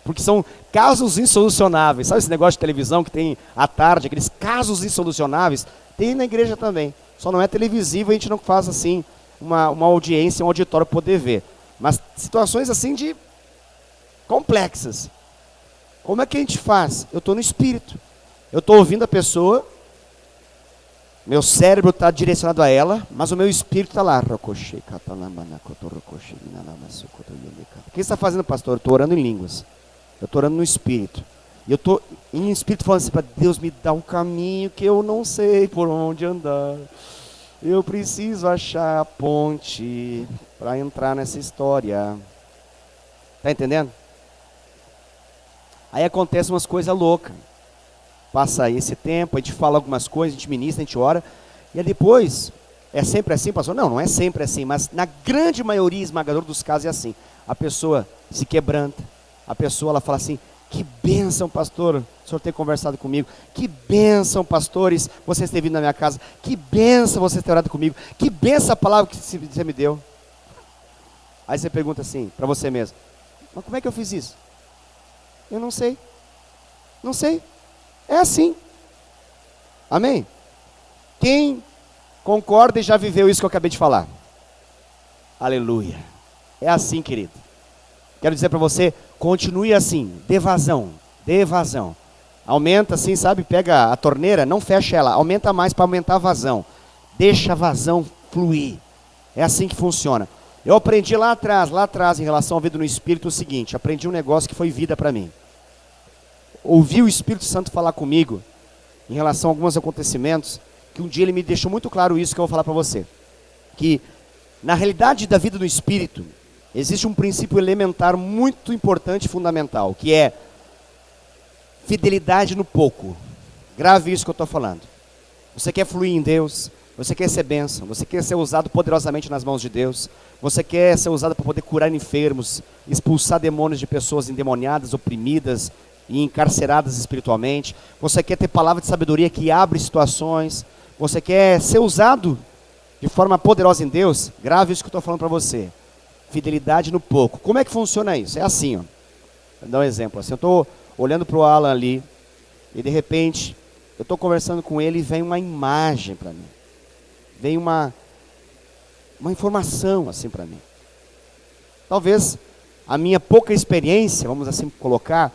Porque são casos insolucionáveis. Sabe esse negócio de televisão que tem à tarde, aqueles casos insolucionáveis? Tem na igreja também. Só não é televisivo, a gente não faz assim uma audiência, um auditório poder ver. Mas situações assim de complexas. Como é que a gente faz? Eu estou no espírito. Eu estou ouvindo a pessoa, meu cérebro está direcionado a ela, mas o meu espírito está lá. O que você está fazendo, pastor? Eu estou orando em línguas. Eu estou orando no espírito. E eu estou em espírito falando assim para Deus, me dá um caminho que eu não sei por onde andar. Eu preciso achar a ponte para entrar nessa história. Está entendendo? Aí acontecem umas coisas loucas. Passa esse tempo, a gente fala algumas coisas, a gente ministra, a gente ora. E aí depois, é sempre assim, pastor? Não, não é sempre assim, mas na grande maioria esmagadora dos casos é assim. A pessoa se quebranta, a pessoa ela fala assim, que bênção, pastor, o senhor ter conversado comigo. Que bênção, pastores, vocês terem vindo na minha casa. Que bênção vocês terem orado comigo. Que bênção a palavra que você me deu. Aí você pergunta assim, para você mesmo, mas como é que eu fiz isso? Eu não sei. Não sei. É assim. Amém? Quem concorda e já viveu isso que eu acabei de falar? Aleluia. É assim, querido. Quero dizer para você, continue assim, dê vazão, dê vazão. Aumenta assim, sabe, pega a torneira, não fecha ela, aumenta mais para aumentar a vazão. Deixa a vazão fluir. É assim que funciona. Eu aprendi lá atrás, em relação à vida no Espírito, o seguinte, aprendi um negócio que foi vida para mim. Ouvi o Espírito Santo falar comigo, em relação a alguns acontecimentos, que um dia ele me deixou muito claro isso que eu vou falar para você. Que, na realidade da vida no Espírito, existe um princípio elementar muito importante e fundamental, que é fidelidade no pouco. Grave isso que eu estou falando. Você quer fluir em Deus, você quer ser bênção, você quer ser usado poderosamente nas mãos de Deus, você quer ser usado para poder curar enfermos, expulsar demônios de pessoas endemoniadas, oprimidas e encarceradas espiritualmente, você quer ter palavra de sabedoria que abre situações, você quer ser usado de forma poderosa em Deus, grave isso que eu estou falando para você. Fidelidade no pouco. Como é que funciona isso? É assim, ó. Vou dar um exemplo. Assim, eu estou olhando para o Alan ali, e de repente, eu estou conversando com ele e vem uma imagem para mim. Vem uma informação assim para mim. Talvez a minha pouca experiência, vamos assim colocar,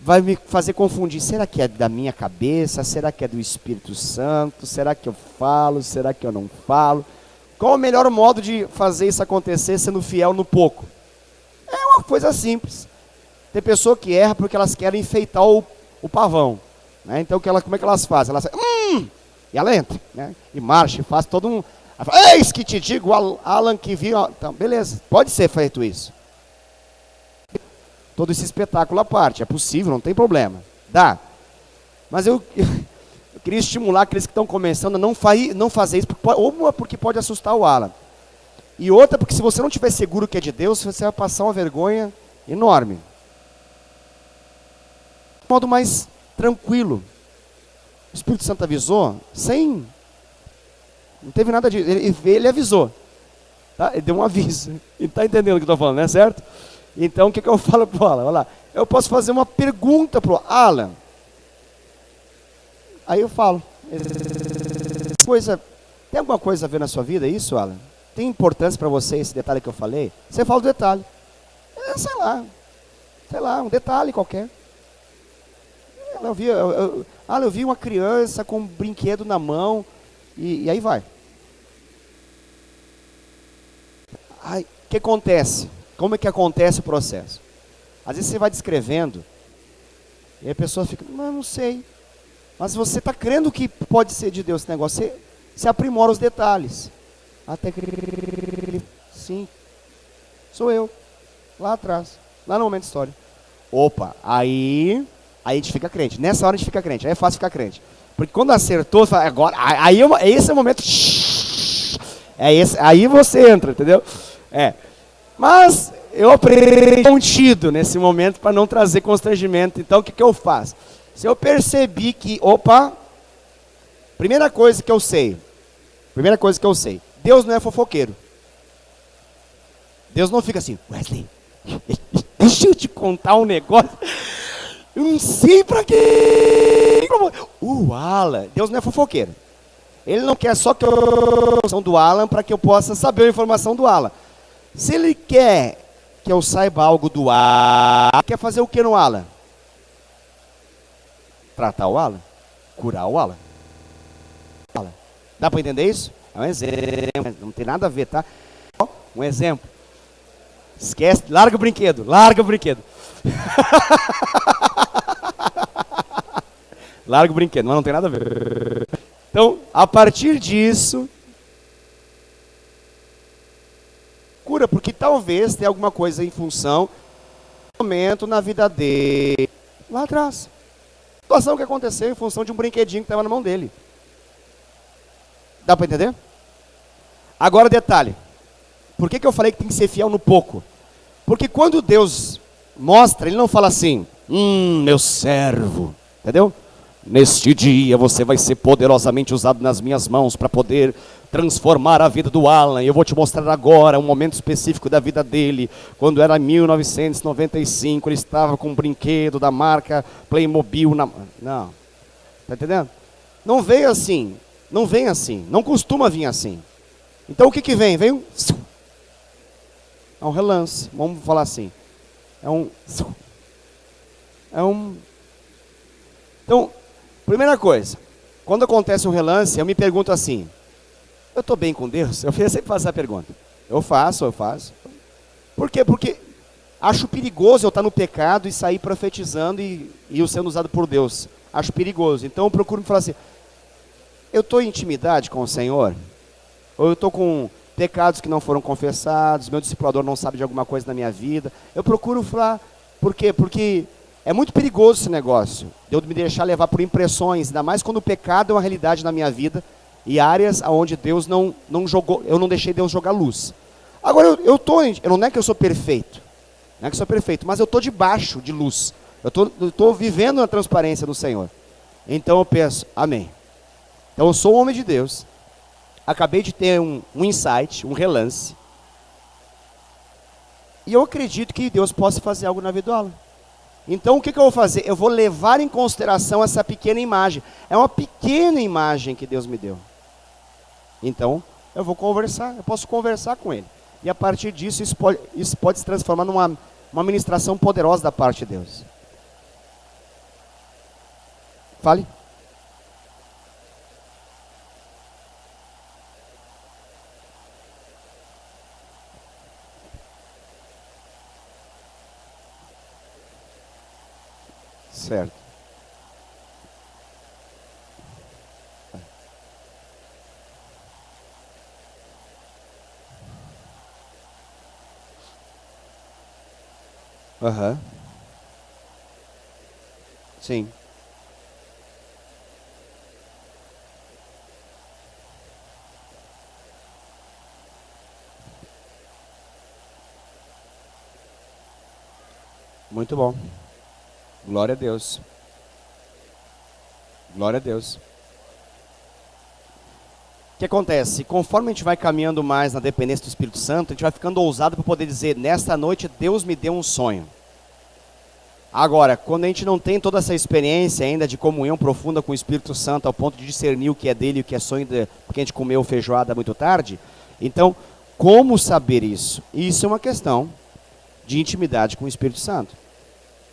vai me fazer confundir. Será que é da minha cabeça? Será que é do Espírito Santo? Será que eu falo? Será que eu não falo? Qual o melhor modo de fazer isso acontecer sendo fiel no pouco? É uma coisa simples. Tem pessoa que erra porque elas querem enfeitar o pavão. Né? Então como é que elas fazem? Elas e ela entra, né? E marcha, e faz todo um... Ela fala, eis que te digo, Alan, que viu... Então, beleza, pode ser feito isso. Todo esse espetáculo à parte, é possível, não tem problema. Dá. Mas eu queria estimular aqueles que estão começando a não fazer isso, uma porque pode assustar o Alan. E outra porque se você não estiver seguro que é de Deus, você vai passar uma vergonha enorme. De modo mais tranquilo. O Espírito Santo avisou, não teve nada disso, ele avisou. Tá? Ele deu um aviso. Ele está entendendo o que eu estou falando, né? Certo? Então, o que eu falo para o Alan? Olha lá, eu posso fazer uma pergunta para o Alan. Aí eu falo. Tem alguma coisa a ver na sua vida isso, Alan? Tem importância para você esse detalhe que eu falei? Você fala do detalhe. Sei lá, um detalhe qualquer. Eu vi uma criança com um brinquedo na mão e aí vai. Aí, o que acontece? Como é que acontece o processo? Às vezes você vai descrevendo e a pessoa fica, não sei. Mas você está crendo que pode ser de Deus esse negócio, você aprimora os detalhes. Até que, sim, sou eu, lá atrás, lá no momento da história. Opa, aí a gente fica crente. Nessa hora a gente fica crente, aí é fácil ficar crente. Porque quando acertou, fala, agora, esse é o momento, aí você entra, entendeu? Mas eu aprendi contido nesse momento para não trazer constrangimento. Então o que eu faço? Se eu percebi que, primeira coisa que eu sei, Deus não é fofoqueiro. Deus não fica assim, Wesley, deixa eu te contar um negócio, eu não sei para quê. Alan, Deus não é fofoqueiro. Ele não quer só que eu informação do Alan para que eu possa saber a informação do Alan. Se ele quer que eu saiba algo do Alan, quer fazer o que no Alan? Tratar o Alan? Curar o Alan? Dá para entender isso? É um exemplo, não tem nada a ver, tá? Um exemplo. Esquece, larga o brinquedo, larga o brinquedo. Larga o brinquedo, mas não tem nada a ver. Então, a partir disso, cura, porque talvez tenha alguma coisa em função do momento na vida dele, lá atrás. Situação que aconteceu em função de um brinquedinho que estava na mão dele. Dá para entender? Agora detalhe. Por que eu falei que tem que ser fiel no pouco? Porque quando Deus mostra, Ele não fala assim, meu servo, entendeu? Neste dia você vai ser poderosamente usado nas minhas mãos para poder transformar a vida do Alan. E eu vou te mostrar agora um momento específico da vida dele. Quando era 1995, ele estava com um brinquedo da marca Playmobil na... Não, tá entendendo? Não veio assim, não vem assim, não costuma vir assim. Então o que vem? Vem é um relance, vamos falar assim. É um... Então, primeira coisa, quando acontece um relance, eu me pergunto assim, eu estou bem com Deus? Eu sempre faço essa pergunta. Eu faço. Por quê? Porque acho perigoso eu estar no pecado e sair profetizando e eu sendo usado por Deus. Acho perigoso. Então eu procuro me falar assim, eu estou em intimidade com o Senhor? Ou eu estou com pecados que não foram confessados, meu discipulador não sabe de alguma coisa na minha vida? Eu procuro falar, por quê? Porque é muito perigoso esse negócio, de eu me deixar levar por impressões, ainda mais quando o pecado é uma realidade na minha vida, e áreas onde Deus não jogou, eu não deixei Deus jogar luz. Agora, não é que eu sou perfeito, não é que eu sou perfeito, mas eu estou debaixo de luz, eu estou vivendo na transparência do Senhor. Então eu penso, amém. Então eu sou um homem de Deus, acabei de ter um insight, um relance, e eu acredito que Deus possa fazer algo na vida do Alan. Então o que eu vou fazer? Eu vou levar em consideração essa pequena imagem. É uma pequena imagem que Deus me deu. Então eu vou conversar, eu posso conversar com ele. E a partir disso, isso pode se transformar numa ministração poderosa da parte de Deus. Fale. Certo. Aham. Sim. Muito bom. Glória a Deus. Glória a Deus. O que acontece? Conforme a gente vai caminhando mais na dependência do Espírito Santo, a gente vai ficando ousado para poder dizer, nesta noite Deus me deu um sonho. Agora, quando a gente não tem toda essa experiência ainda de comunhão profunda com o Espírito Santo, ao ponto de discernir o que é dele e o que é sonho, porque a gente comeu feijoada muito tarde, então, como saber isso? Isso é uma questão de intimidade com o Espírito Santo.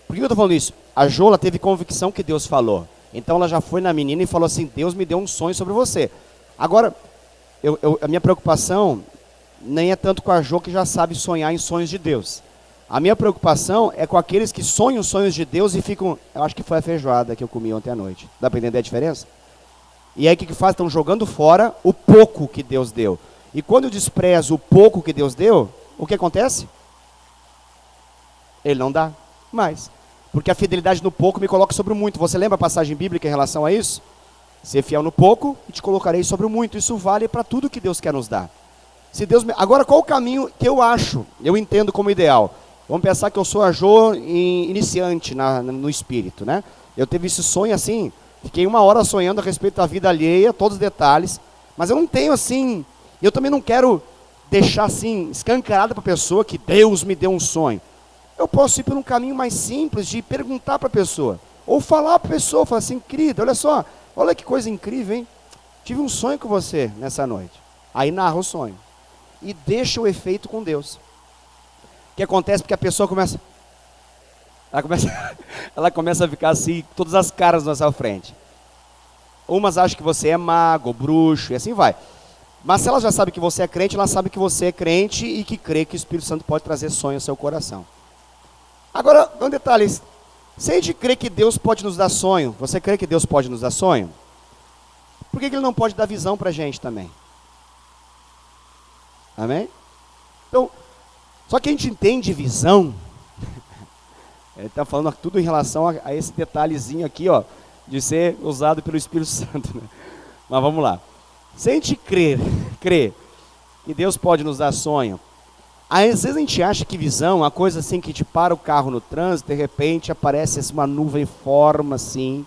Por que eu estou falando isso? A Jola teve convicção que Deus falou. Então ela já foi na menina e falou assim, Deus me deu um sonho sobre você. Agora, a minha preocupação nem é tanto com a Jo que já sabe sonhar em sonhos de Deus. A minha preocupação é com aqueles que sonham sonhos de Deus e ficam... Eu acho que foi a feijoada que eu comi ontem à noite. Dá para entender a diferença? E aí o que faz? Estão jogando fora o pouco que Deus deu. E quando eu desprezo o pouco que Deus deu, o que acontece? Ele não dá mais. Porque a fidelidade no pouco me coloca sobre o muito. Você lembra a passagem bíblica em relação a isso? Ser fiel no pouco e te colocarei sobre o muito. Isso vale para tudo que Deus quer nos dar. Se Deus Agora, qual o caminho que eu entendo como ideal? Vamos pensar que eu sou a Jo iniciante no espírito, né? Eu teve esse sonho assim, fiquei 1 hora sonhando a respeito da vida alheia, todos os detalhes, mas eu não tenho assim, eu também não quero deixar assim, escancarado para a pessoa que Deus me deu um sonho. Eu posso ir por um caminho mais simples de perguntar para a pessoa, ou falar para a pessoa, falar assim, querida, olha só, olha que coisa incrível, hein? tive um sonho com você nessa noite. Aí narra o sonho. E deixa o efeito com Deus. O que acontece porque a pessoa começa... Ela começa a ficar assim, todas as caras na sua frente. Umas acham que você é mago, bruxo, e assim vai. Mas se ela já sabe que você é crente, ela sabe que você é crente e que crê que o Espírito Santo pode trazer sonho ao seu coração. Agora, um detalhe. Se a gente crê que Deus pode nos dar sonho, você crê que Deus pode nos dar sonho? Por que Ele não pode dar visão para a gente também? Amém? Então, só que a gente entende visão... Ele está falando tudo em relação a esse detalhezinho aqui, ó, de ser usado pelo Espírito Santo. Né? Mas vamos lá. Se a gente crê que Deus pode nos dar sonho, às vezes a gente acha que visão, uma coisa assim que te para o carro no trânsito, de repente aparece assim, uma nuvem forma assim,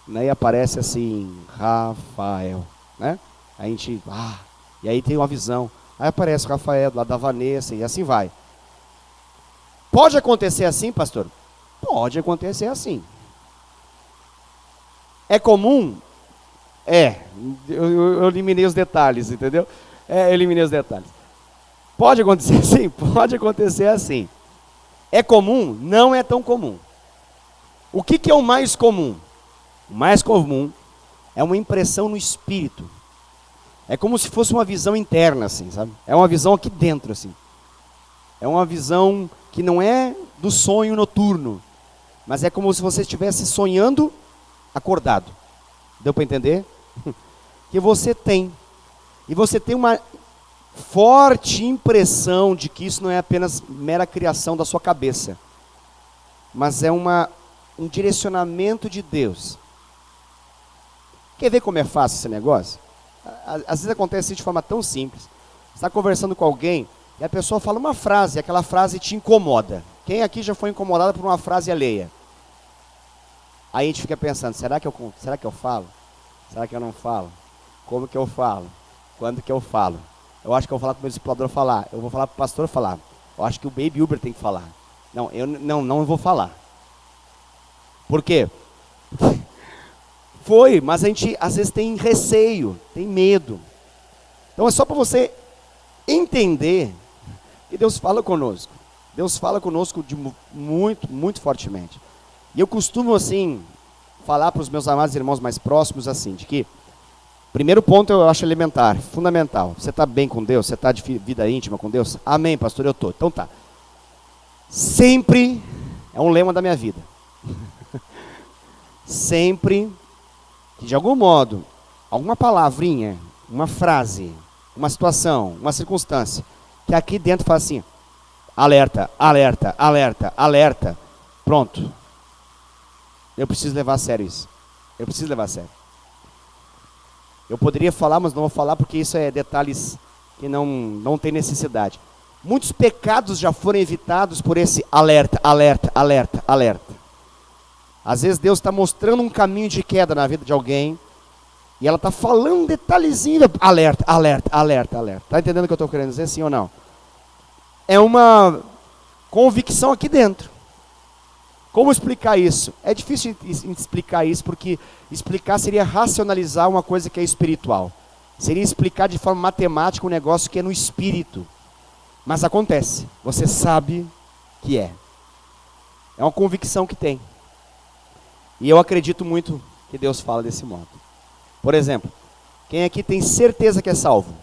né, e aparece assim, Rafael, né? A gente, e aí tem uma visão, aí aparece o Rafael, lá da Vanessa, e assim vai. Pode acontecer assim, pastor? Pode acontecer assim. É comum? É. Eu eliminei os detalhes, entendeu? Eliminei os detalhes. Pode acontecer assim? Pode acontecer assim. É comum? Não é tão comum. O que é o mais comum? O mais comum é uma impressão no espírito. É como se fosse uma visão interna, assim, sabe? É uma visão aqui dentro, assim. É uma visão que não é do sonho noturno, mas é como se você estivesse sonhando acordado. Deu para entender? Que você tem. E você tem uma forte impressão de que isso não é apenas mera criação da sua cabeça, mas é um direcionamento de Deus. Quer ver como é fácil esse negócio? Às vezes acontece de forma tão simples. Você está conversando com alguém e a pessoa fala uma frase, e aquela frase te incomoda. Quem aqui já foi incomodado por uma frase alheia? Aí a gente fica pensando, será que eu falo? Será que eu não falo? Como que eu falo? Quando que eu falo? Eu acho que eu vou falar com o meu discipulador falar. Eu vou falar para o pastor falar. Eu acho que o Baby Uber tem que falar. Não, eu não vou falar. Por quê? Mas a gente às vezes tem receio, tem medo. Então é só para você entender que Deus fala conosco. Deus fala conosco muito, muito fortemente. E eu costumo assim, falar para os meus amados irmãos mais próximos assim, de que primeiro ponto eu acho elementar, fundamental. Você está bem com Deus? Você está de vida íntima com Deus? Amém, pastor, eu estou. Então tá. Sempre, é um lema da minha vida. Sempre que de algum modo, alguma palavrinha, uma frase, uma situação, uma circunstância, que aqui dentro faz assim, alerta, alerta, alerta, alerta, pronto. Eu preciso levar a sério isso. Eu preciso levar a sério. Eu poderia falar, mas não vou falar porque isso é detalhes que não tem necessidade. Muitos pecados já foram evitados por esse alerta, alerta, alerta, alerta. Às vezes Deus está mostrando um caminho de queda na vida de alguém e ela está falando um detalhezinho, alerta, alerta, alerta, alerta. Está entendendo o que eu estou querendo dizer, sim ou não? É uma convicção aqui dentro. Como explicar isso? É difícil explicar isso, porque explicar seria racionalizar uma coisa que é espiritual. Seria explicar de forma matemática um negócio que é no espírito. Mas acontece, você sabe que é. É uma convicção que tem. E eu acredito muito que Deus fala desse modo. Por exemplo, quem aqui tem certeza que é salvo?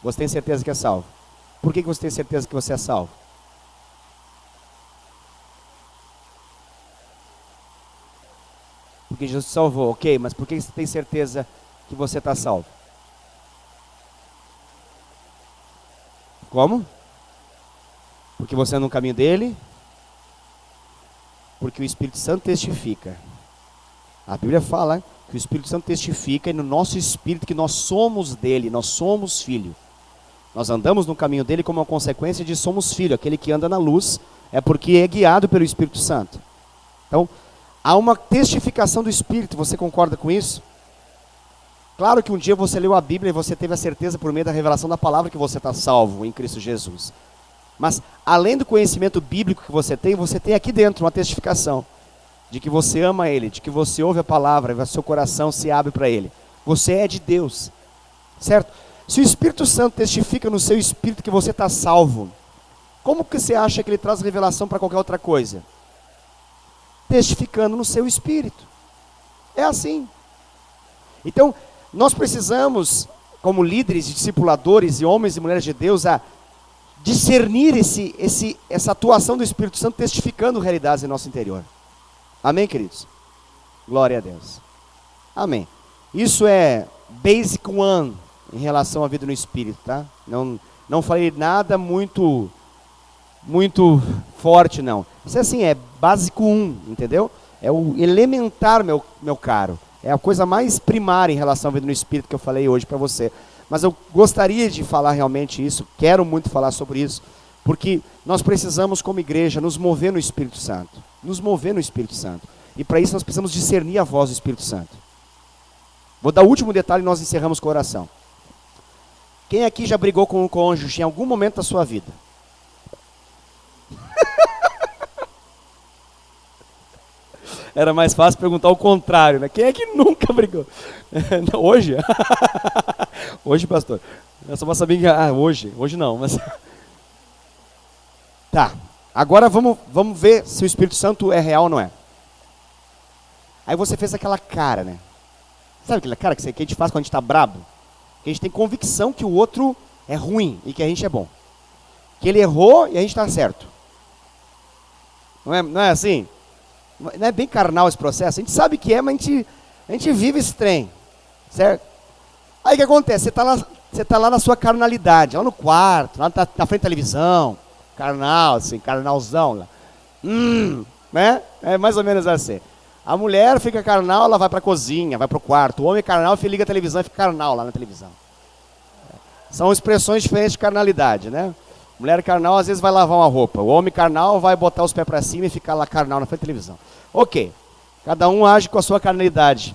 Você tem certeza que é salvo? Por que você tem certeza que você é salvo? Porque Jesus te salvou, ok, mas por que você tem certeza que você está salvo? Como? Porque você é no caminho dele? Porque o Espírito Santo testifica. A Bíblia fala que o Espírito Santo testifica e no nosso espírito que nós somos dele, nós somos filho. Nós andamos no caminho dele como uma consequência de somos filho. Aquele que anda na luz é porque é guiado pelo Espírito Santo. Então, há uma testificação do Espírito, você concorda com isso? Claro que um dia você leu a Bíblia e você teve a certeza por meio da revelação da palavra que você está salvo em Cristo Jesus. Mas, além do conhecimento bíblico que você tem aqui dentro uma testificação. de que você ama Ele, de que você ouve a palavra e o seu coração se abre para Ele. Você é de Deus, certo? Se o Espírito Santo testifica no seu espírito que você está salvo, como que você acha que Ele traz revelação para qualquer outra coisa? Testificando no seu espírito. É assim. Então, nós precisamos, como líderes, discipuladores e homens e mulheres de Deus, a discernir essa atuação do Espírito Santo testificando realidades em nosso interior. Amém, queridos? Glória a Deus. Amém. Isso é basic one em relação à vida no Espírito, tá? Não falei nada muito forte, não. Isso é assim, é básico 1, entendeu? É o elementar, meu caro. É a coisa mais primária em relação à vida no Espírito que eu falei hoje para você. Mas eu gostaria de falar realmente isso, quero muito falar sobre isso, porque nós precisamos, como igreja, nos mover no Espírito Santo. Nos mover no Espírito Santo. E para isso nós precisamos discernir a voz do Espírito Santo. Vou dar o último detalhe e nós encerramos com a oração. Quem aqui já brigou com um cônjuge em algum momento da sua vida? Era mais fácil perguntar o contrário, né? Quem é que nunca brigou? Hoje? Hoje, pastor. Eu só vou saber que... hoje não, mas... Tá, agora vamos ver se o Espírito Santo é real ou não é. Aí você fez aquela cara, né? Sabe aquela cara que a gente faz quando a gente está brabo? Que a gente tem convicção que o outro é ruim e que a gente é bom. Que ele errou e a gente está certo. Não é assim? Não é bem carnal esse processo? A gente sabe que é, mas a gente vive esse trem. Certo? Aí o que acontece? Você tá lá na sua carnalidade, lá no quarto, lá na frente da televisão. Carnal, assim, carnalzão lá. Né? É mais ou menos assim. A mulher fica carnal, ela vai para a cozinha, vai para o quarto. O homem é carnal, liga a televisão e fica carnal lá na televisão. São expressões diferentes de carnalidade, né? Mulher carnal às vezes vai lavar uma roupa. O homem carnal vai botar os pés para cima e ficar lá carnal na frente da televisão. Ok, cada um age com a sua carnalidade.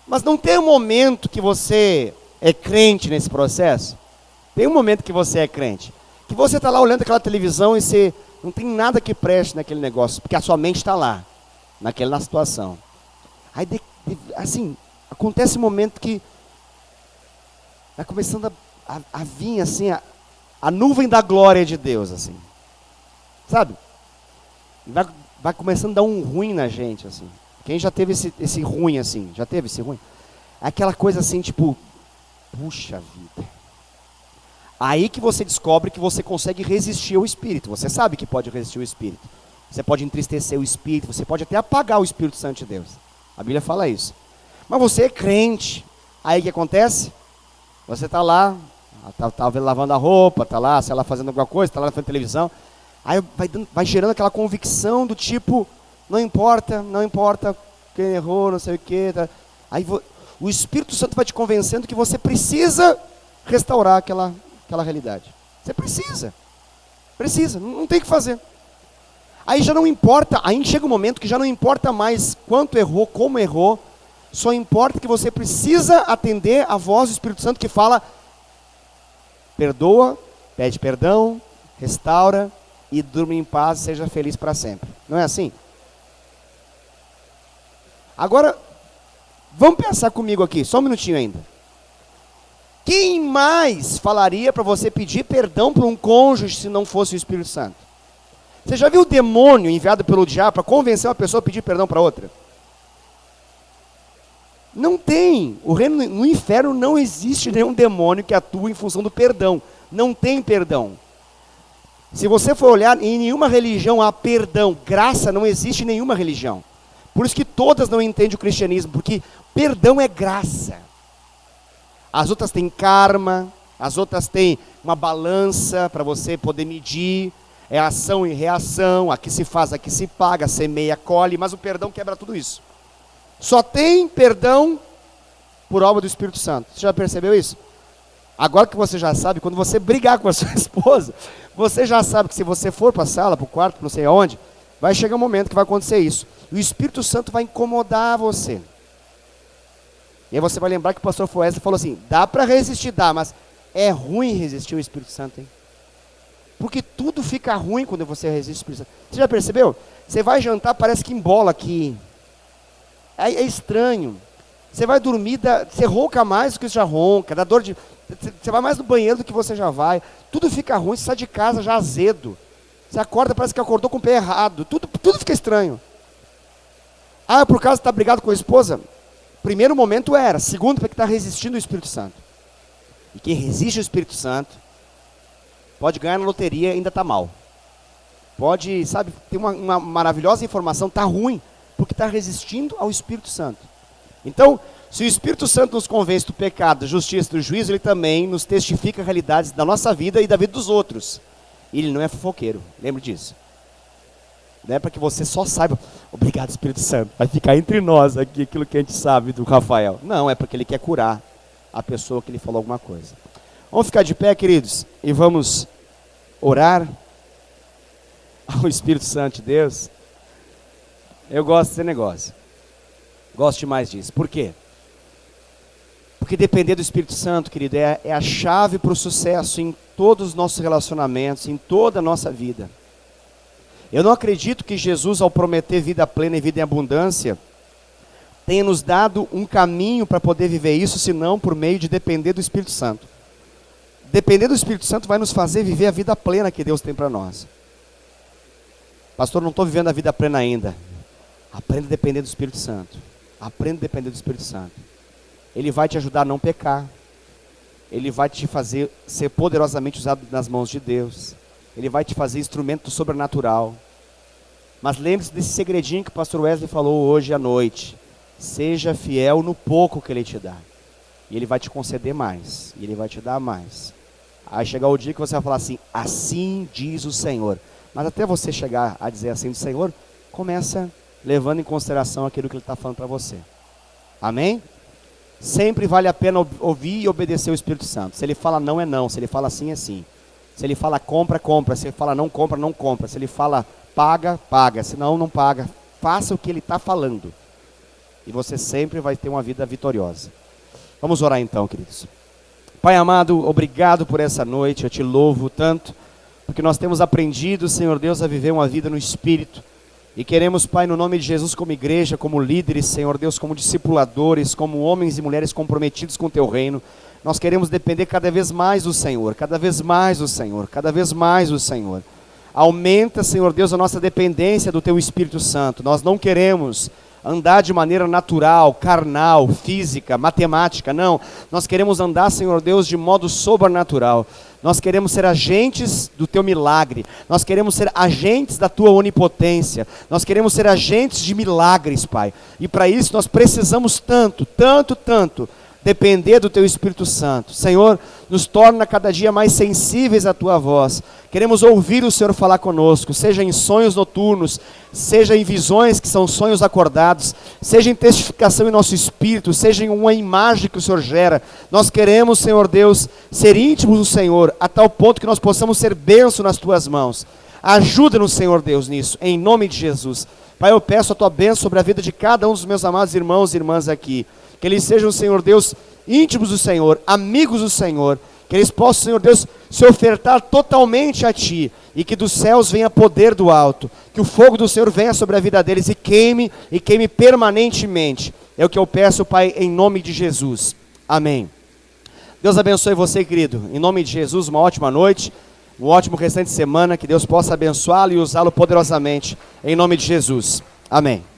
Mas não tem um momento que você é crente nesse processo? Tem um momento que você é crente. Que você está lá olhando aquela televisão e você não tem nada que preste naquele negócio, porque a sua mente está lá, na situação. Aí, assim, acontece um momento que está começando a vir, assim, a nuvem da glória de Deus, assim. Sabe? Vai começando a dar um ruim na gente, assim. Quem já teve esse ruim, assim? Já teve esse ruim? É aquela coisa assim, tipo, puxa vida. Aí que você descobre que você consegue resistir ao Espírito. Você sabe que pode resistir ao Espírito. Você pode entristecer o Espírito, você pode até apagar o Espírito Santo de Deus. A Bíblia fala isso. Mas você é crente. Aí o que acontece? Você está lá, está lavando a roupa, está lá, sei lá, fazendo alguma coisa, está lá na frente da televisão. Aí vai gerando aquela convicção do tipo, não importa quem errou, não sei o quê. Tá. Aí o Espírito Santo vai te convencendo que você precisa restaurar aquela realidade. Você precisa, não tem o que fazer. Aí já não importa, aí chega um momento que já não importa mais quanto errou, como errou, só importa que você precisa atender a voz do Espírito Santo que fala, perdoa, pede perdão, restaura e durma em paz e seja feliz para sempre. Não é assim? Agora, vamos pensar comigo aqui, só um minutinho ainda. Quem mais falaria para você pedir perdão para um cônjuge se não fosse o Espírito Santo? Você já viu o demônio enviado pelo diabo para convencer uma pessoa a pedir perdão para outra? Não tem. No inferno não existe nenhum demônio que atua em função do perdão. Não tem perdão. Se você for olhar, em nenhuma religião há perdão. Graça não existe em nenhuma religião. Por isso que todas não entendem o cristianismo, porque perdão é graça. As outras têm karma, as outras têm uma balança para você poder medir, é ação e reação, aqui se faz, aqui se paga, semeia, colhe, mas o perdão quebra tudo isso. Só tem perdão por obra do Espírito Santo. Você já percebeu isso? Agora que você já sabe, quando você brigar com a sua esposa, você já sabe que se você for para a sala, para o quarto, não sei aonde, vai chegar um momento que vai acontecer isso. E o Espírito Santo vai incomodar você. E aí você vai lembrar que o pastor Foesta falou assim, dá para resistir, dá, mas é ruim resistir o Espírito Santo, hein? Porque tudo fica ruim quando você resiste ao Espírito Santo. Você já percebeu? Você vai jantar, parece que embola aqui. É estranho. Você vai dormir, você ronca mais do que você já ronca, dá dor de... Você vai mais no banheiro do que você já vai. Tudo fica ruim, você sai de casa já azedo. Você acorda, parece que acordou com o pé errado. Tudo fica estranho. Ah, por causa que está brigado com a esposa? Primeiro momento era. Segundo, porque está resistindo ao Espírito Santo. E quem resiste ao Espírito Santo pode ganhar na loteria e ainda está mal. Pode, sabe, ter uma maravilhosa informação, está ruim, porque está resistindo ao Espírito Santo. Então, se o Espírito Santo nos convence do pecado, da justiça, do juízo, ele também nos testifica realidades da nossa vida e da vida dos outros. E ele não é fofoqueiro, lembre disso. Não é para que você só saiba, obrigado Espírito Santo, vai ficar entre nós aqui aquilo que a gente sabe do Rafael. Não, é porque ele quer curar a pessoa que lhe falou alguma coisa. Vamos ficar de pé, queridos, e vamos orar ao Espírito Santo de Deus. Eu gosto desse negócio. Gosto demais disso. Por quê? Porque depender do Espírito Santo, querido, é a chave para o sucesso em todos os nossos relacionamentos, em toda a nossa vida. Eu não acredito que Jesus, ao prometer vida plena e vida em abundância, tenha nos dado um caminho para poder viver isso, senão por meio de depender do Espírito Santo. Depender do Espírito Santo vai nos fazer viver a vida plena que Deus tem para nós. Pastor, não estou vivendo a vida plena ainda. Aprenda a depender do Espírito Santo. Aprenda a depender do Espírito Santo. Ele vai te ajudar a não pecar. Ele vai te fazer ser poderosamente usado nas mãos de Deus. Ele vai te fazer instrumento do sobrenatural. Mas lembre-se desse segredinho que o pastor Wesley falou hoje à noite. Seja fiel no pouco que ele te dá. E ele vai te conceder mais. E ele vai te dar mais. Aí chegar o dia que você vai falar assim, assim diz o Senhor. Mas até você chegar a dizer assim do Senhor, começa levando em consideração aquilo que ele está falando para você. Amém? Sempre vale a pena ouvir e obedecer o Espírito Santo. Se ele fala não, é não. Se ele fala sim, é sim. Se ele fala compra, compra. Se ele fala não compra, não compra. Se ele fala paga, paga. Se não, não paga. Faça o que ele está falando. E você sempre vai ter uma vida vitoriosa. Vamos orar então, queridos. Pai amado, obrigado por essa noite. Eu te louvo tanto, porque nós temos aprendido, Senhor Deus, a viver uma vida no Espírito. E queremos, Pai, no nome de Jesus, como igreja, como líderes, Senhor Deus, como discipuladores, como homens e mulheres comprometidos com o Teu reino, nós queremos depender cada vez mais do Senhor, cada vez mais do Senhor, cada vez mais do Senhor. Aumenta, Senhor Deus, a nossa dependência do Teu Espírito Santo. Nós não queremos andar de maneira natural, carnal, física, matemática, não. Nós queremos andar, Senhor Deus, de modo sobrenatural. Nós queremos ser agentes do Teu milagre. Nós queremos ser agentes da Tua onipotência. Nós queremos ser agentes de milagres, Pai. E para isso nós precisamos tanto depender do Teu Espírito Santo. Senhor, nos torna cada dia mais sensíveis à Tua voz. Queremos ouvir o Senhor falar conosco, seja em sonhos noturnos, seja em visões que são sonhos acordados, seja em testificação em nosso espírito, seja em uma imagem que o Senhor gera. Nós queremos, Senhor Deus, ser íntimos do Senhor, a tal ponto que nós possamos ser bênção nas Tuas mãos. Ajuda-nos, Senhor Deus, nisso, em nome de Jesus. Pai, eu peço a Tua bênção sobre a vida de cada um dos meus amados irmãos e irmãs aqui. Que eles sejam, Senhor Deus, íntimos do Senhor, amigos do Senhor. Que eles possam, Senhor Deus, se ofertar totalmente a Ti. E que dos céus venha poder do alto. Que o fogo do Senhor venha sobre a vida deles e queime permanentemente. É o que eu peço, Pai, em nome de Jesus. Amém. Deus abençoe você, querido. Em nome de Jesus, uma ótima noite. Um ótimo restante de semana. Que Deus possa abençoá-lo e usá-lo poderosamente. Em nome de Jesus. Amém.